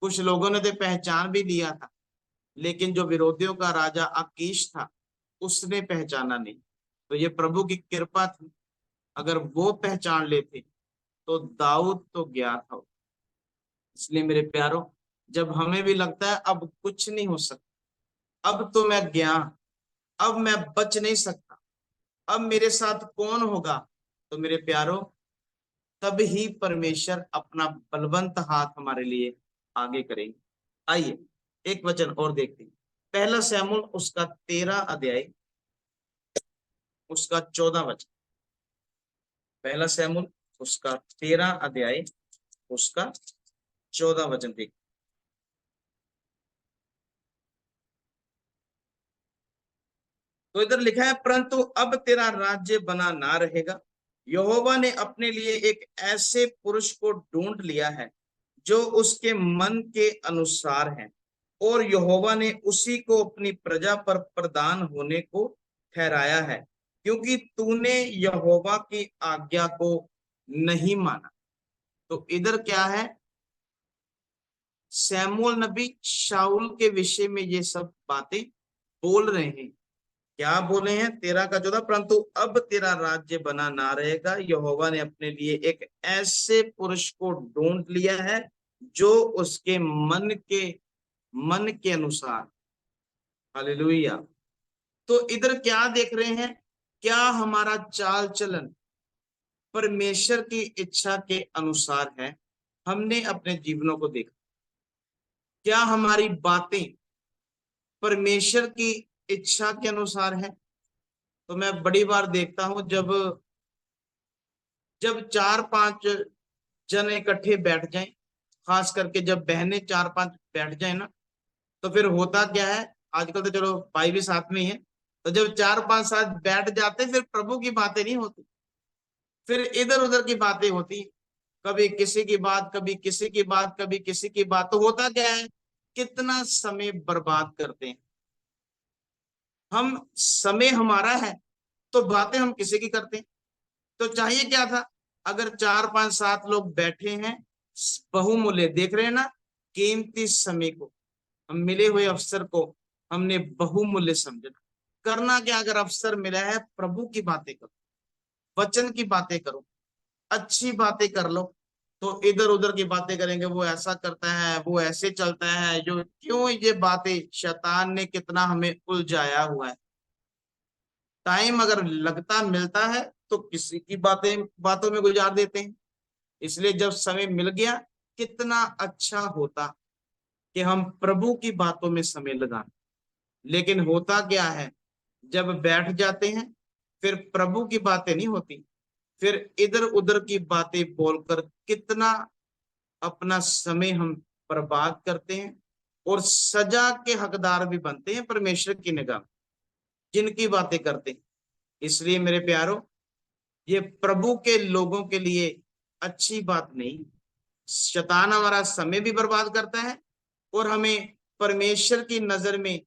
कुछ लोगों ने तो पहचान भी लिया था, लेकिन जो विरोधियों का राजा आकीश था उसने पहचाना नहीं। तो ये प्रभु की कृपा थी, अगर वो पहचान लेते तो दाऊद तो गया था। इसलिए मेरे प्यारों, जब हमें भी लगता है अब कुछ नहीं हो सकता, अब तो मैं गया, अब मैं बच नहीं सकता, अब मेरे साथ कौन होगा, तो मेरे प्यारों, तब ही परमेश्वर अपना बलवंत हाथ हमारे लिए आगे करेंगे। आइए एक वचन और देखते हैं। पहला शमूएल उसका 13 अध्याय उसका 14 वचन। पहला शमूएल उसका 13 अध्याय उसका 14 वचन देख। तो इधर लिखा है, परंतु अब तेरा राज्य बना ना रहेगा, यहोवा ने अपने लिए एक ऐसे पुरुष को ढूंढ लिया है जो उसके मन के अनुसार है, और यहोवा ने उसी को अपनी प्रजा पर प्रधान होने को ठहराया है, क्योंकि तूने यहोवा की आज्ञा को नहीं माना। तो इधर क्या है, शमूएल नबी शाऊल के विषय में ये सब बातें बोल रहे हैं। क्या बोले हैं, 13 का 14, परंतु अब तेरा राज्य बना ना रहेगा, यहोवा ने अपने लिए एक ऐसे पुरुष को ढूंढ लिया है जो उसके मन के अनुसार। हालेलुया। तो इधर क्या देख रहे हैं, क्या हमारा चाल चलन परमेश्वर की इच्छा के अनुसार है? हमने अपने जीवनों को देखा, क्या हमारी बातें परमेश्वर की इच्छा के अनुसार है? तो मैं बड़ी बार देखता हूं, जब जब 4-5 जन इकट्ठे बैठ जाएं, खास करके जब बहनें 4-5 बैठ जाए ना, तो फिर होता क्या है, आजकल तो चलो भाई भी साथ में ही है, तो जब 4-5 साथ बैठ जाते फिर प्रभु की बातें नहीं होती, फिर इधर उधर की बातें होती। कभी किसी की बात, कभी किसी की बात, कभी किसी की बात। तो होता क्या है, कितना समय बर्बाद करते हैं हम। समय हमारा है तो बातें हम किसी की करते हैं। तो चाहिए क्या था, अगर 4-5-7 लोग बैठे हैं, बहुमूल्य देख रहे हैं ना, कीमती समय को, हम मिले हुए अवसर को हमने बहुमूल्य समझना। करना क्या, अगर अवसर मिला है, प्रभु की बातें करो, वचन की बातें करो, अच्छी बातें कर लो। तो इधर उधर की बातें करेंगे, वो ऐसा करता है, वो ऐसे चलता है, जो क्यों, ये बातें शैतान ने कितना हमें उलझाया हुआ है। टाइम अगर लगता मिलता है तो किसी की बातों में गुजार देते हैं। इसलिए जब समय मिल गया, कितना अच्छा होता कि हम प्रभु की बातों में समय लगाएं। लेकिन होता क्या है, जब बैठ जाते हैं फिर प्रभु की बातें नहीं होती, फिर इधर उधर की बातें बोलकर कितना अपना समय हम बर्बाद करते हैं, और सजा के हकदार भी बनते हैं परमेश्वर की निगाह में, जिनकी बातें करते हैं। इसलिए मेरे प्यारो, ये प्रभु के लोगों के लिए अच्छी बात नहीं। शैतान हमारा समय भी बर्बाद करता है और हमें परमेश्वर की नजर में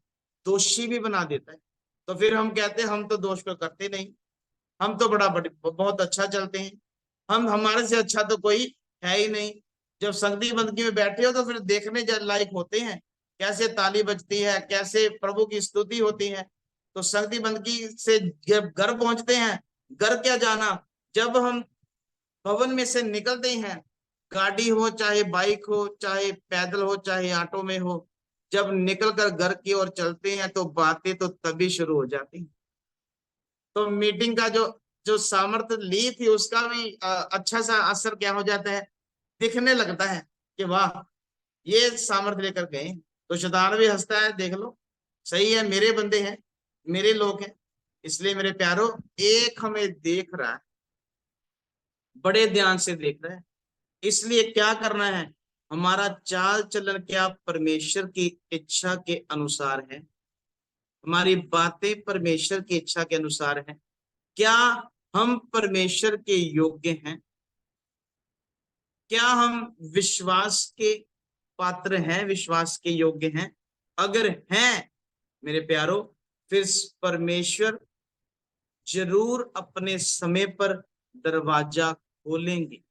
दोषी भी बना देता है। तो फिर हम कहते हैं हम तो दोष को करते नहीं, हम तो बहुत अच्छा चलते हैं, हम हमारे से अच्छा तो कोई है ही नहीं। जब संगति बंदगी में बैठे हो तो फिर देखने लायक होते हैं, कैसे ताली बजती है, कैसे प्रभु की स्तुति होती है। तो संगति बंदगी से जब घर पहुंचते हैं, घर क्या जाना, जब हम भवन में से निकलते हैं, गाड़ी हो चाहे बाइक हो, चाहे पैदल हो चाहे ऑटो में हो, जब निकलकर घर की ओर चलते हैं तो बातें तो तभी शुरू हो जाती हैं। तो मीटिंग का जो जो सामर्थ्य ली थी उसका भी अच्छा सा असर क्या हो जाता है, दिखने लगता है कि वाह ये सामर्थ्य लेकर गए। तो शैतान भी हंसता है, देख लो सही है, मेरे बंदे हैं, मेरे लोग हैं। इसलिए मेरे प्यारो, एक हमें देख रहा है, बड़े ध्यान से देख रहा है। इसलिए क्या करना है, हमारा चाल चलन क्या परमेश्वर की इच्छा के अनुसार है, हमारी बातें परमेश्वर की इच्छा के अनुसार है, क्या हम परमेश्वर के योग्य हैं, क्या हम विश्वास के पात्र हैं, विश्वास के योग्य हैं। अगर हैं मेरे प्यारो, फिर परमेश्वर जरूर अपने समय पर दरवाजा खोलेंगे।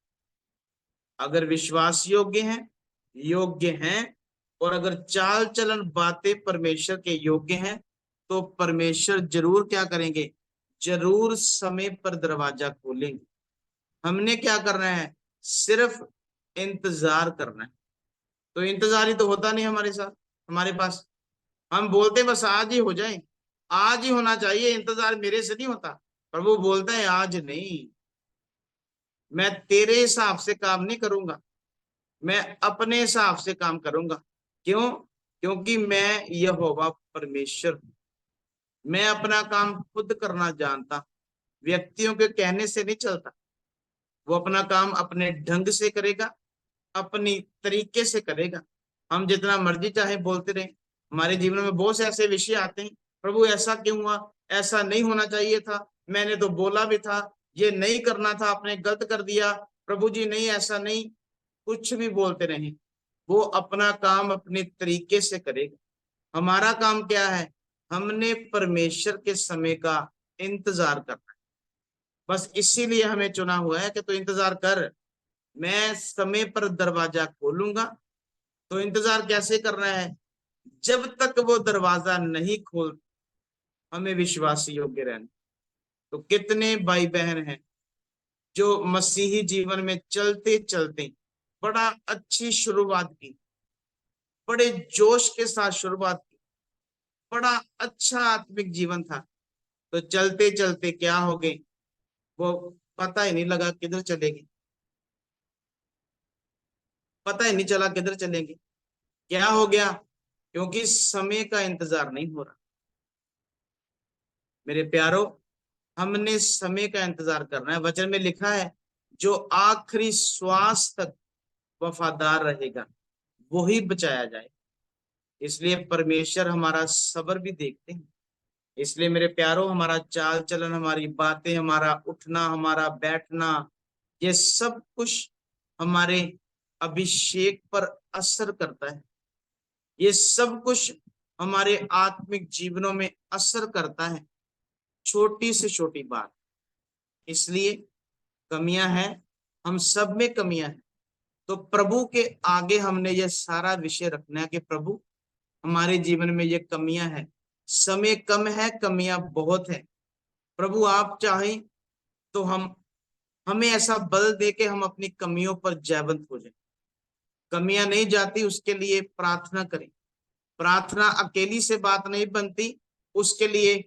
अगर विश्वास योग्य हैं और अगर चाल चलन बातें परमेश्वर के योग्य हैं, तो परमेश्वर जरूर क्या करेंगे, जरूर समय पर दरवाजा खोलेंगे। हमने क्या करना है, सिर्फ इंतजार करना है। तो इंतजार ही तो होता नहीं हमारे साथ, हमारे पास। हम बोलते बस आज ही हो जाए, आज ही होना चाहिए, इंतजार मेरे से नहीं होता। पर वो बोलता है आज नहीं, मैं तेरे हिसाब से काम नहीं करूंगा, मैं अपने हिसाब से काम करूंगा। क्यों? क्योंकि मैं यहोवा परमेश्वर हूं। मैं अपना काम खुद करना जानता हूं, व्यक्तियों के कहने से नहीं चलता। वो अपना काम अपने ढंग से करेगा, अपनी तरीके से करेगा। हम जितना मर्जी चाहे बोलते रहे, हमारे जीवन में बहुत से ऐसे विषय आते हैं, प्रभु ऐसा क्यों हुआ, ऐसा नहीं होना चाहिए था, मैंने तो बोला भी था, ये नहीं करना था, आपने गलत कर दिया, प्रभु जी नहीं ऐसा नहीं, कुछ भी बोलते रहे। वो अपना काम अपने तरीके से करेगा। हमारा काम क्या है, हमने परमेश्वर के समय का इंतजार करना है। बस इसीलिए हमें चुना हुआ है कि तू इंतजार कर, मैं समय पर दरवाजा खोलूंगा। तो इंतजार कैसे करना है, जब तक वो दरवाजा नहीं खोल, हमें विश्वासी योग्य रहना। तो कितने भाई बहन हैं जो मसीही जीवन में चलते चलते बड़ा अच्छी शुरुआत की, बड़े जोश के साथ शुरुआत की, बड़ा अच्छा आत्मिक जीवन था, तो चलते चलते क्या हो गए, वो पता ही नहीं लगा किधर चलेगी, पता ही नहीं चला किधर चलेंगे, क्या हो गया, क्योंकि समय का इंतजार नहीं हो रहा। मेरे प्यारो, हमने समय का इंतजार करना है। वचन में लिखा है, जो आखिरी श्वास तक वफादार रहेगा वही बचाया जाए। इसलिए परमेश्वर हमारा सब्र भी देखते हैं। इसलिए मेरे प्यारो, हमारा चाल चलन, हमारी बातें, हमारा उठना, हमारा बैठना, ये सब कुछ हमारे अभिषेक पर असर करता है। ये सब कुछ हमारे आत्मिक जीवनों में असर करता है, छोटी से छोटी बात। इसलिए कमियां हैं, हम सब में कमियां हैं। तो प्रभु के आगे हमने ये सारा विषय रखना है कि प्रभु, हमारे जीवन में ये कमियां हैं, समय कम है, कमियां बहुत है। प्रभु आप चाहें तो हम हमें ऐसा बल दे के हम अपनी कमियों पर जयवंत हो जाए। कमियां नहीं जाती, उसके लिए प्रार्थना करें। प्रार्थना अकेली से बात नहीं बनती, उसके लिए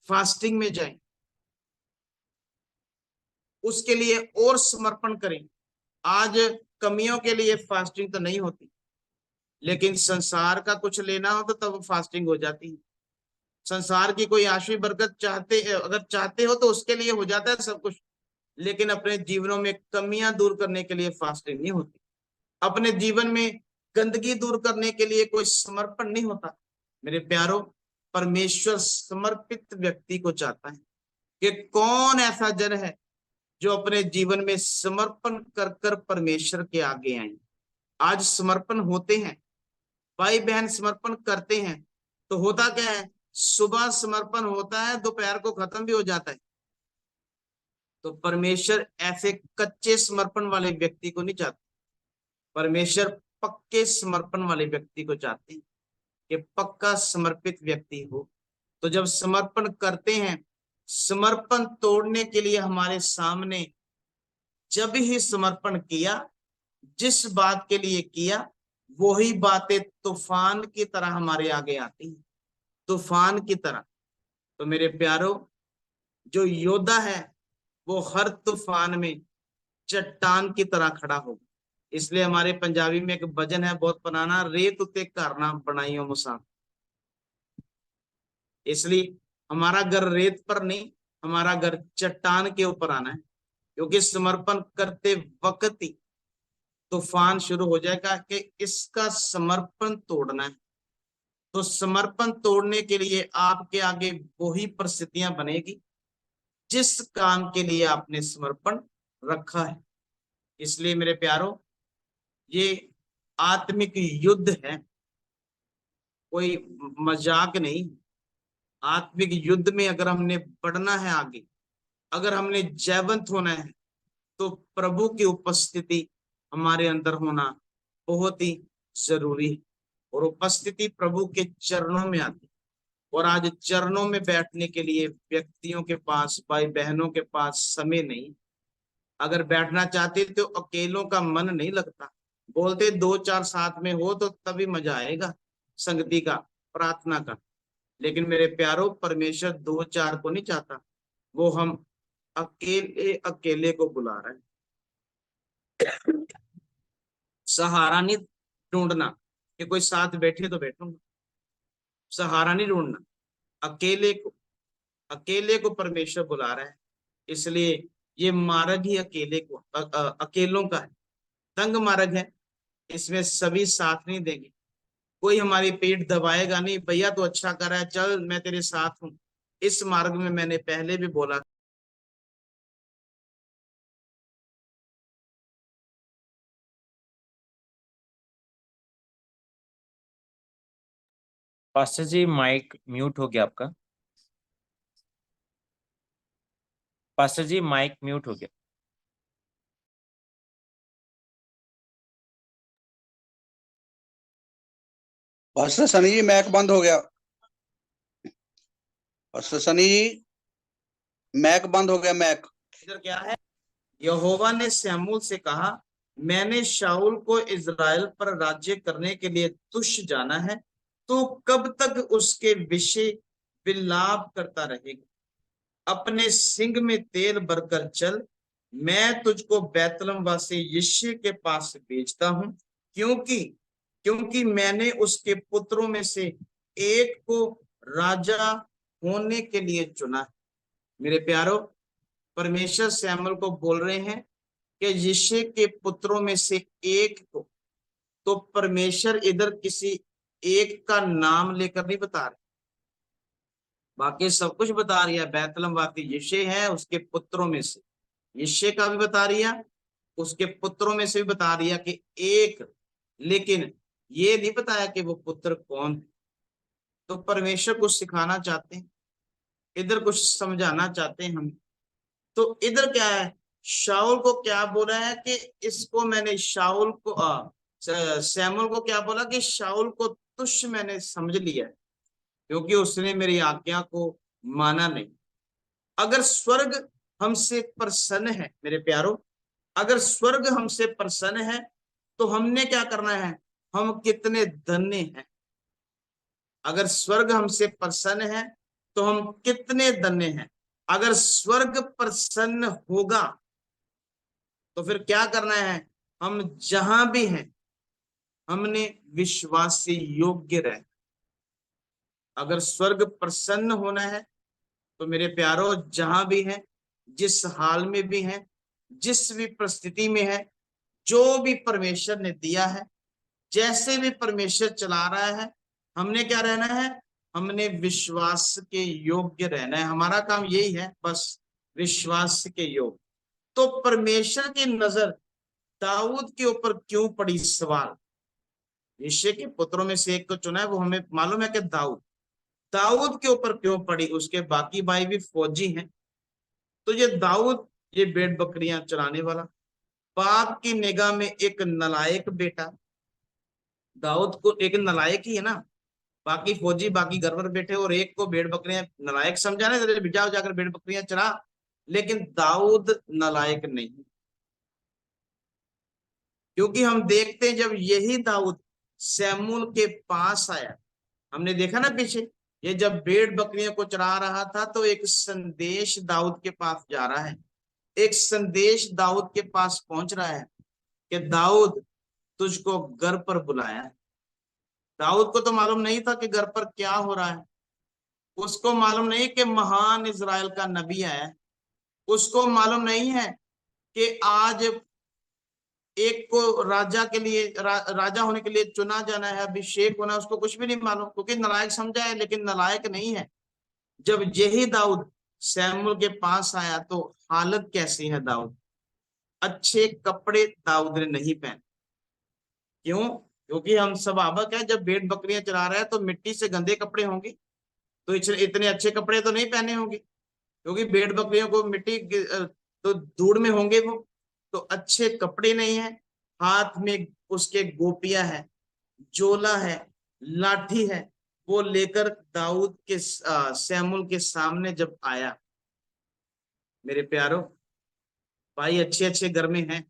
फास्टिंग में जाएं, उसके लिए और समर्पण करें। आज कमियों के लिए फास्टिंग तो नहीं होती, लेकिन संसार का कुछ लेना हो तो तब फास्टिंग हो जाती है। संसार की कोई आशीष बरकत चाहते, अगर चाहते हो तो उसके लिए हो जाता है सब कुछ, लेकिन अपने जीवनों में कमियां दूर करने के लिए फास्टिंग नहीं होती। अपने जीवन में गंदगी दूर करने के लिए कोई समर्पण नहीं होता। मेरे प्यारो, परमेश्वर समर्पित व्यक्ति को चाहता है कि कौन ऐसा जन है जो अपने जीवन में समर्पण कर कर परमेश्वर के आगे आए। आज समर्पण होते हैं, भाई बहन समर्पण करते हैं, तो होता क्या है, सुबह समर्पण होता है, दोपहर को खत्म भी हो जाता है। तो परमेश्वर ऐसे कच्चे समर्पण वाले व्यक्ति को नहीं चाहते, परमेश्वर पक्के समर्पण वाले व्यक्ति को चाहते हैं कि पक्का समर्पित व्यक्ति हो। तो जब समर्पण करते हैं, समर्पण तोड़ने के लिए हमारे सामने जब ही समर्पण किया, जिस बात के लिए किया, वही बातें तूफान की तरह हमारे आगे आती हैं, तूफान की तरह। तो मेरे प्यारो, जो योद्धा है वो हर तूफान में चट्टान की तरह खड़ा होगा। इसलिए हमारे पंजाबी में एक भजन है बहुत पुराना, रेत उते घर ना बनाइयो मुसा। इसलिए हमारा घर रेत पर नहीं, हमारा घर चट्टान के ऊपर आना है, क्योंकि समर्पण करते वक्त ही तूफान शुरू हो जाएगा कि इसका समर्पण तोड़ना है। तो समर्पण तोड़ने के लिए आपके आगे वही परिस्थितियां बनेगी जिस काम के लिए आपने समर्पण रखा है। इसलिए मेरे प्यारो, ये आत्मिक युद्ध है, कोई मजाक नहीं। आत्मिक युद्ध में अगर हमने बढ़ना है आगे, अगर हमने जयवंत होना है, तो प्रभु की उपस्थिति हमारे अंदर होना बहुत ही जरूरी है। और उपस्थिति प्रभु के चरणों में आती है। और आज चरणों में बैठने के लिए व्यक्तियों के पास, भाई बहनों के पास समय नहीं। अगर बैठना चाहते तो अकेलों का मन नहीं लगता, बोलते दो चार साथ में हो तो तभी मजा आएगा संगति का, प्रार्थना का। लेकिन मेरे प्यारो, परमेश्वर दो चार को नहीं चाहता, वो हम अकेले अकेले को बुला रहा है। सहारा नहीं ढूंढना कि कोई साथ बैठे तो बैठूंगा, सहारा नहीं ढूंढना, अकेले को, अकेले को परमेश्वर बुला रहा है। इसलिए ये मार्ग ही अकेले को अकेलों का है, तंग मार्ग है। इसमें सभी साथ नहीं देंगे, कोई हमारी पीठ दबाएगा नहीं, भैया तो अच्छा कर रहा है चल मैं तेरे साथ हूं। इस मार्ग में मैंने पहले भी बोला, पास्टर जी माइक म्यूट हो गया आपका। पास्टर जी माइक म्यूट हो गया। पास्टर सनी जी मैक बंद हो गया। पास्टर सनी जी मैक बंद हो गया, मैक। इधर क्या है, यहोवा ने शमूएल से कहा, मैंने शाऊल को इज़राइल पर राज्य करने के लिए तुच्छ जाना है, तो कब तक उसके विषय विलाप करता रहेगा। अपने सिंग में तेल भरकर चल, मैं तुझको बैतलहम वासी यिशै के पास भेजता हूं, क्योंकि क्योंकि मैंने उसके पुत्रों में से एक को राजा होने के लिए चुना है। मेरे प्यारो, परमेश्वर शमूएल को बोल रहे हैं कि यिशै के पुत्रों में से एक को, तो परमेश्वर इधर किसी एक का नाम लेकर नहीं बता रहे, बाकी सब कुछ बता रही है। बैतलहम वासी यिशै है, उसके पुत्रों में से यिशै का भी बता रही है, उसके पुत्रों में से भी बता रही है कि एक, लेकिन ये नहीं बताया कि वो पुत्र कौन है। तो परमेश्वर कुछ सिखाना चाहते हैं, इधर कुछ समझाना चाहते हैं हम। तो इधर क्या है, शाऊल को क्या बोला है कि इसको मैंने शाऊल को शमूएल को क्या बोला कि शाऊल को तुच्छ मैंने समझ लिया है, क्योंकि उसने मेरी आज्ञा को माना नहीं। अगर स्वर्ग हमसे प्रसन्न है मेरे प्यारो, अगर स्वर्ग हमसे प्रसन्न है, तो हमने क्या करना है, हम कितने धन्य हैं। अगर स्वर्ग हमसे प्रसन्न है तो हम कितने धन्य हैं। अगर स्वर्ग प्रसन्न होगा तो फिर क्या करना है, हम जहां भी हैं हमने विश्वास से योग्य रहे। अगर स्वर्ग प्रसन्न होना है तो मेरे प्यारो, जहां भी हैं, जिस हाल में भी हैं, जिस भी परिस्थिति में है, जो भी परमेश्वर ने दिया है, जैसे भी परमेश्वर चला रहा है, हमने क्या रहना है, हमने विश्वास के योग्य रहना है। हमारा काम यही है, बस विश्वास के योग्य। तो परमेश्वर की नजर दाऊद के ऊपर क्यों पड़ी, सवाल। यिशै के पुत्रों में से एक को चुना है, वो हमें मालूम है कि दाऊद, दाऊद के ऊपर क्यों पड़ी, उसके बाकी भाई भी फौजी हैं। तो ये दाऊद, ये भेड़ बकरियां चराने वाला, बाप की निगाह में एक नलायक बेटा, दाऊद को एक नलायक ही है ना, बाकी फौजी बाकी घर पर बैठे और एक को भेड़ बकरियां नलायक समझा ना, जाओ जाकर भेड़ बकरियां चरा। लेकिन दाऊद नलायक नहीं, क्योंकि हम देखते हैं जब यही दाऊद शमूएल के पास आया, हमने देखा ना पीछे, ये जब भेड़ बकरियों को चरा रहा था तो एक संदेश दाऊद के पास जा रहा है, एक संदेश दाऊद के पास पहुंच रहा है कि दाऊद तुझको घर पर बुलाया है। दाऊद को तो मालूम नहीं था कि घर पर क्या हो रहा है, उसको मालूम नहीं कि महान इजराइल का नबी है, उसको मालूम नहीं है कि आज एक को राजा के लिए राजा होने के लिए चुना जाना है, अभिषेक होना है, उसको कुछ भी नहीं मालूम, क्योंकि नालायक समझा है लेकिन नालायक नहीं है। जब यही दाऊद सैमुअल के पास आया तो हालत कैसी है दाऊद, अच्छे कपड़े दाऊद ने नहीं पहने। क्यों? क्योंकि हम स्वाभाविक है, जब भेड़ बकरियां चरा रहे हैं तो मिट्टी से गंदे कपड़े होंगे, तो इतने अच्छे कपड़े तो नहीं पहने होंगे, क्योंकि भेड़ बकरियों को मिट्टी तो धूड़ में होंगे वो, तो अच्छे कपड़े नहीं है। हाथ में उसके गोपिया है, जोला है, लाठी है, वो लेकर दाऊद के सैमुअल के सामने जब आया। मेरे प्यारो भाई अच्छे अच्छे घर में हैं,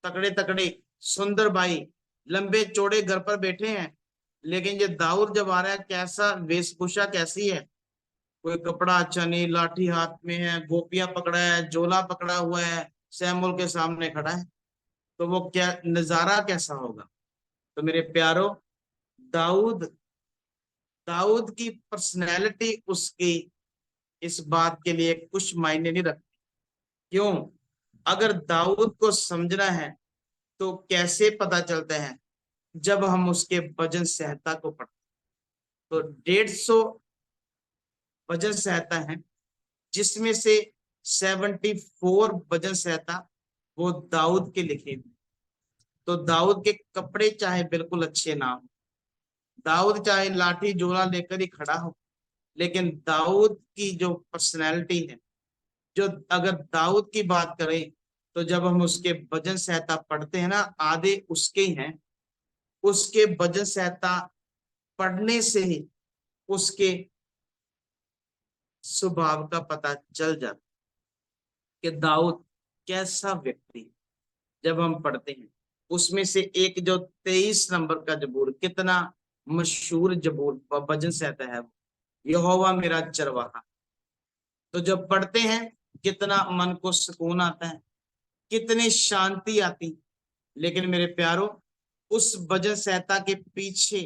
तकड़े तकड़े सुंदर भाई लंबे चौड़े घर पर बैठे हैं, लेकिन ये दाऊद जब आ रहा है कैसा वेशभूषा कैसी है, कोई कपड़ा अच्छा नहीं, लाठी हाथ में है, गोपियां पकड़ा है, जोला पकड़ा हुआ है, सैमुअल के सामने खड़ा है, तो वो क्या नजारा कैसा होगा। तो मेरे प्यारो दाऊद दाऊद की पर्सनैलिटी उसकी इस बात के लिए कुछ मायने नहीं रखती। क्यों? अगर दाऊद को समझना है तो कैसे पता चलता है, जब हम उसके भजन संहिता को पढ़ते, तो 150 भजन संहिता है, जिसमें से 74 भजन संहिता वो दाऊद के लिखे हुए। तो दाऊद के कपड़े चाहे बिल्कुल अच्छे ना हो, दाऊद चाहे लाठी जोला लेकर ही खड़ा हो, लेकिन दाऊद की जो पर्सनैलिटी है, जो अगर दाऊद की बात करें तो जब हम उसके भजन संहिता पढ़ते हैं ना, आधे उसके ही हैं, उसके भजन संहिता पढ़ने से ही उसके स्वभाव का पता चल जाता कि दाऊद कैसा व्यक्ति है। जब हम पढ़ते हैं उसमें से एक जो 23 नंबर का जबूर, कितना मशहूर जबूर भजन संहिता है, यहोवा मेरा चरवाहा। तो जब पढ़ते हैं कितना मन को सुकून आता है, कितनी शांति आती। लेकिन मेरे प्यारो उस भजन संहिता के पीछे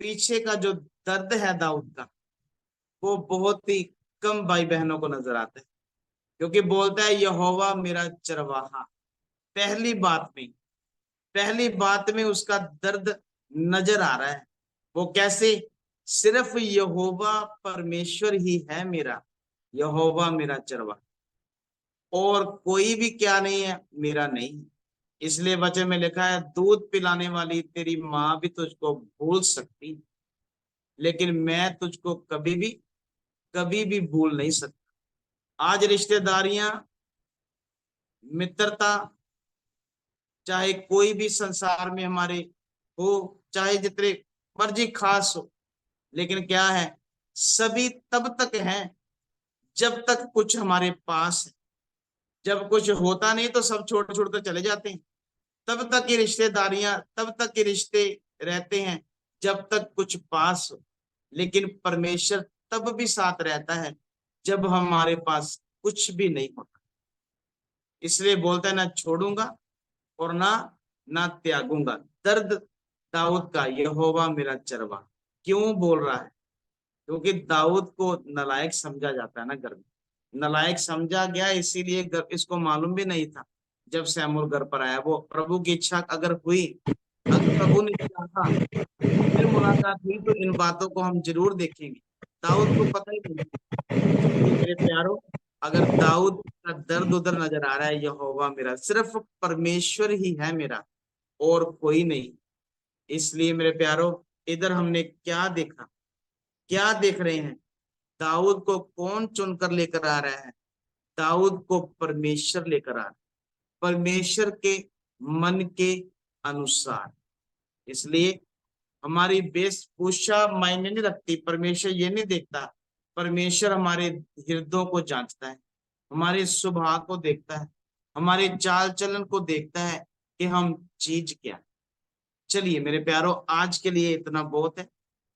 पीछे का जो दर्द है दाऊद का, वो बहुत ही कम भाई बहनों को नजर आता है, क्योंकि बोलता है यहोवा मेरा चरवाहा। पहली बात में पहली बात में उसका दर्द नजर आ रहा है। वो कैसे? सिर्फ यहोवा परमेश्वर ही है मेरा, यहोवा मेरा चरवाहा, और कोई भी क्या नहीं है, मेरा नहीं। इसलिए वचन में लिखा है दूध पिलाने वाली तेरी माँ भी तुझको भूल सकती, लेकिन मैं तुझको कभी भी भूल नहीं सकता। आज रिश्तेदारियां, मित्रता, चाहे कोई भी संसार में हमारे हो, चाहे जितने मर्जी खास हो, लेकिन क्या है, सभी तब तक हैं जब तक कुछ हमारे पास है। जब कुछ होता नहीं तो सब छोड़ छोड़ कर चले जाते हैं। तब तक की रिश्तेदारियां, तब तक के रिश्ते रहते हैं जब तक कुछ पास हो, लेकिन परमेश्वर तब भी साथ रहता है जब हमारे पास कुछ भी नहीं होता। इसलिए बोलता है ना छोड़ूंगा और ना त्यागूंगा। दर्द दाऊद का, यहोवा मेरा चरवा। क्यों बोल रहा है? क्योंकि दाऊद को नालायक समझा जाता है ना घर में, नालायक समझा गया, इसीलिए इसको मालूम भी नहीं था। जब सैमुअल घर पर आया, वो प्रभु की इच्छा अगर हुई, अगर प्रभु ने चाहा, फिर मुलाकात हुई, तो इन बातों को हम जरूर देखेंगे। दाऊद को पता ही नहीं। इसलिए मेरे प्यारो, अगर दाऊद का दर्द उधर नजर आ रहा है, यहोवा मेरा, सिर्फ परमेश्वर ही है मेरा और कोई नहीं। इसलिए मेरे प्यारो, इधर हमने क्या देखा, क्या देख रहे हैं? दाऊद को कौन चुनकर लेकर आ रहा है? दाऊद को परमेश्वर लेकर आ रहा है, परमेश्वर के मन के अनुसार। इसलिए हमारी वेशभूषा मायने नहीं रखती, परमेश्वर ये नहीं देखता। परमेश्वर हमारे हृदयों को जांचता है, हमारे स्वभाव को देखता है, हमारे चाल चलन को देखता है कि हम चीज क्या है। चलिए मेरे प्यारो, आज के लिए इतना बहुत है।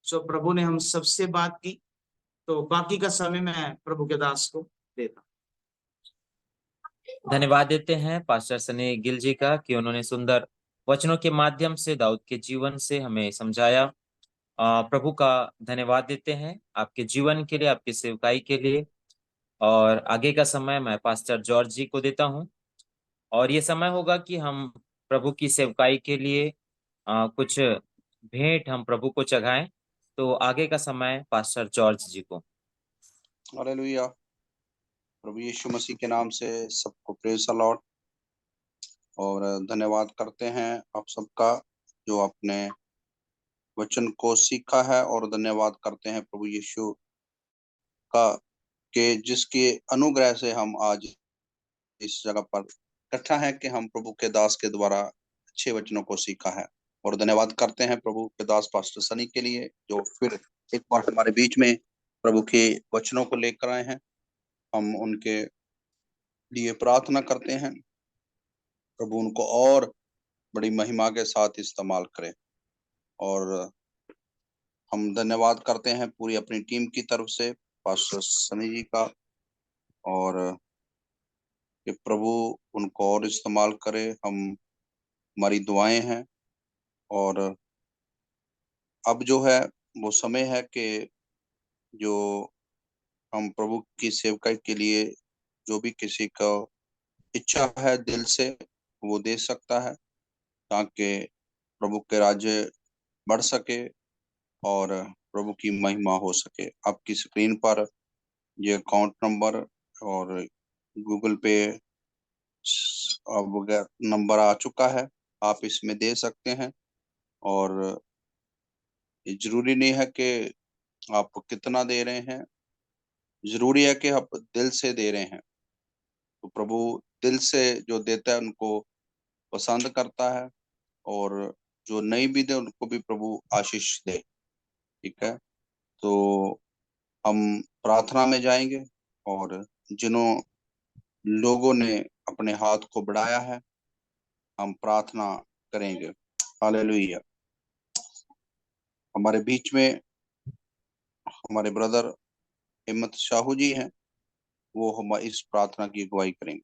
सो प्रभु ने हम सबसे बात की, तो बाकी का समय मैं प्रभु के दास को देता हूं। धन्यवाद देते हैं पास्टर सनी गिल जी का कि उन्होंने सुंदर वचनों के माध्यम से दाऊद के जीवन से हमें समझाया। प्रभु का धन्यवाद देते हैं आपके जीवन के लिए, आपकी सेवकाई के लिए। और आगे का समय मैं पास्टर जॉर्ज जी को देता हूं, और ये समय होगा कि हम प्रभु की सेवकाई के लिए कुछ भेंट हम प्रभु को चढ़ाएं। तो आगे का समय पास्टर जॉर्ज जी को। हालेलुया। प्रभु यीशु मसीह के नाम से सबको प्रेज द लॉर्ड, और धन्यवाद करते हैं आप सबका जो आपने वचन को सीखा है, और धन्यवाद करते हैं प्रभु यीशु का कि जिसके अनुग्रह से हम आज इस जगह पर इकट्ठा है कि हम प्रभु के दास के द्वारा अच्छे वचनों को सीखा है। और धन्यवाद करते हैं प्रभु के दास पास्टर सनी के लिए जो फिर एक बार हमारे बीच में प्रभु के वचनों को लेकर आए हैं। हम उनके लिए प्रार्थना करते हैं प्रभु उनको और बड़ी महिमा के साथ इस्तेमाल करें। और हम धन्यवाद करते हैं पूरी अपनी टीम की तरफ से पास्टर सनी जी का, और कि प्रभु उनको और इस्तेमाल करे। हमारी दुआएं हैं, और अब जो है वो समय है कि जो हम प्रभु की सेवकाई के लिए जो भी किसी का इच्छा है दिल से वो दे सकता है, ताकि प्रभु के राज्य बढ़ सके और प्रभु की महिमा हो सके। आपकी स्क्रीन पर ये अकाउंट नंबर और गूगल पे अब नंबर आ चुका है, आप इसमें दे सकते हैं। और ये जरूरी नहीं है कि आप कितना दे रहे हैं, जरूरी है कि आप दिल से दे रहे हैं। तो प्रभु दिल से जो देता है उनको पसंद करता है, और जो नहीं भी दे उनको भी प्रभु आशीष दे। ठीक है, तो हम प्रार्थना में जाएंगे, और जिन्हों लोगों ने अपने हाथ को बढ़ाया है हम प्रार्थना करेंगे। हालेलुया। हमारे बीच में हमारे ब्रदर हिम्मत शाहू जी हैं, वो हम इस प्रार्थना की अगुवाई करेंगे।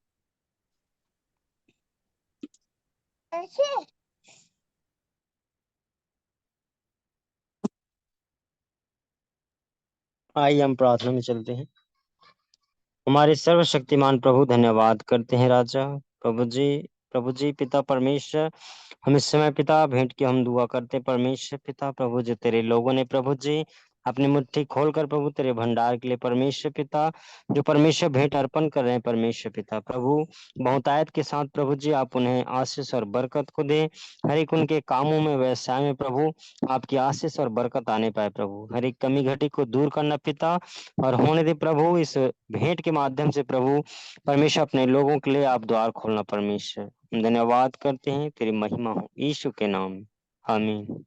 आइए हम प्रार्थना में चलते हैं। हमारे सर्वशक्तिमान प्रभु धन्यवाद करते हैं राजा। प्रभु जी पिता परमेश्वर, हम इस समय पिता भेंट की हम दुआ करते परमेश्वर पिता प्रभु जी तेरे लोगों ने प्रभु जी अपनी मुट्ठी खोलकर प्रभु तेरे भंडार के लिए परमेश्वर पिता जो परमेश्वर भेंट अर्पण कर रहे हैं परमेश्वर पिता प्रभु बहुतायत के साथ प्रभु जी आप उन्हें आशीष और बरकत को दें। हर एक उनके कामों में व्यवसाय में प्रभु आपकी आशीष और बरकत आने पाए प्रभु। हर एक कमी घटी को दूर करना पिता और होने दे प्रभु इस भेंट के माध्यम से प्रभु परमेश्वर अपने लोगों के लिए आप द्वार खोलना परमेश्वर। हम धन्यवाद करते हैं तेरी महिमा हो यीशु के नाम में, आमीन।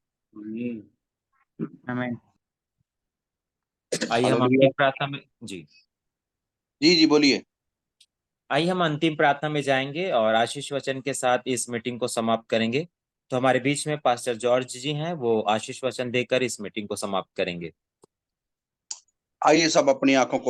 आमीन। आइए हम हालेलुया। अंतिम प्रार्थना में जी जी बोलिए। आइए हम अंतिम प्रार्थना में जाएंगे और आशीष वचन के साथ इस मीटिंग को समाप्त करेंगे। तो हमारे बीच में पास्टर जॉर्ज जी हैं, वो आशीष वचन देकर इस मीटिंग को समाप्त करेंगे। आइए सब अपनी आंखों को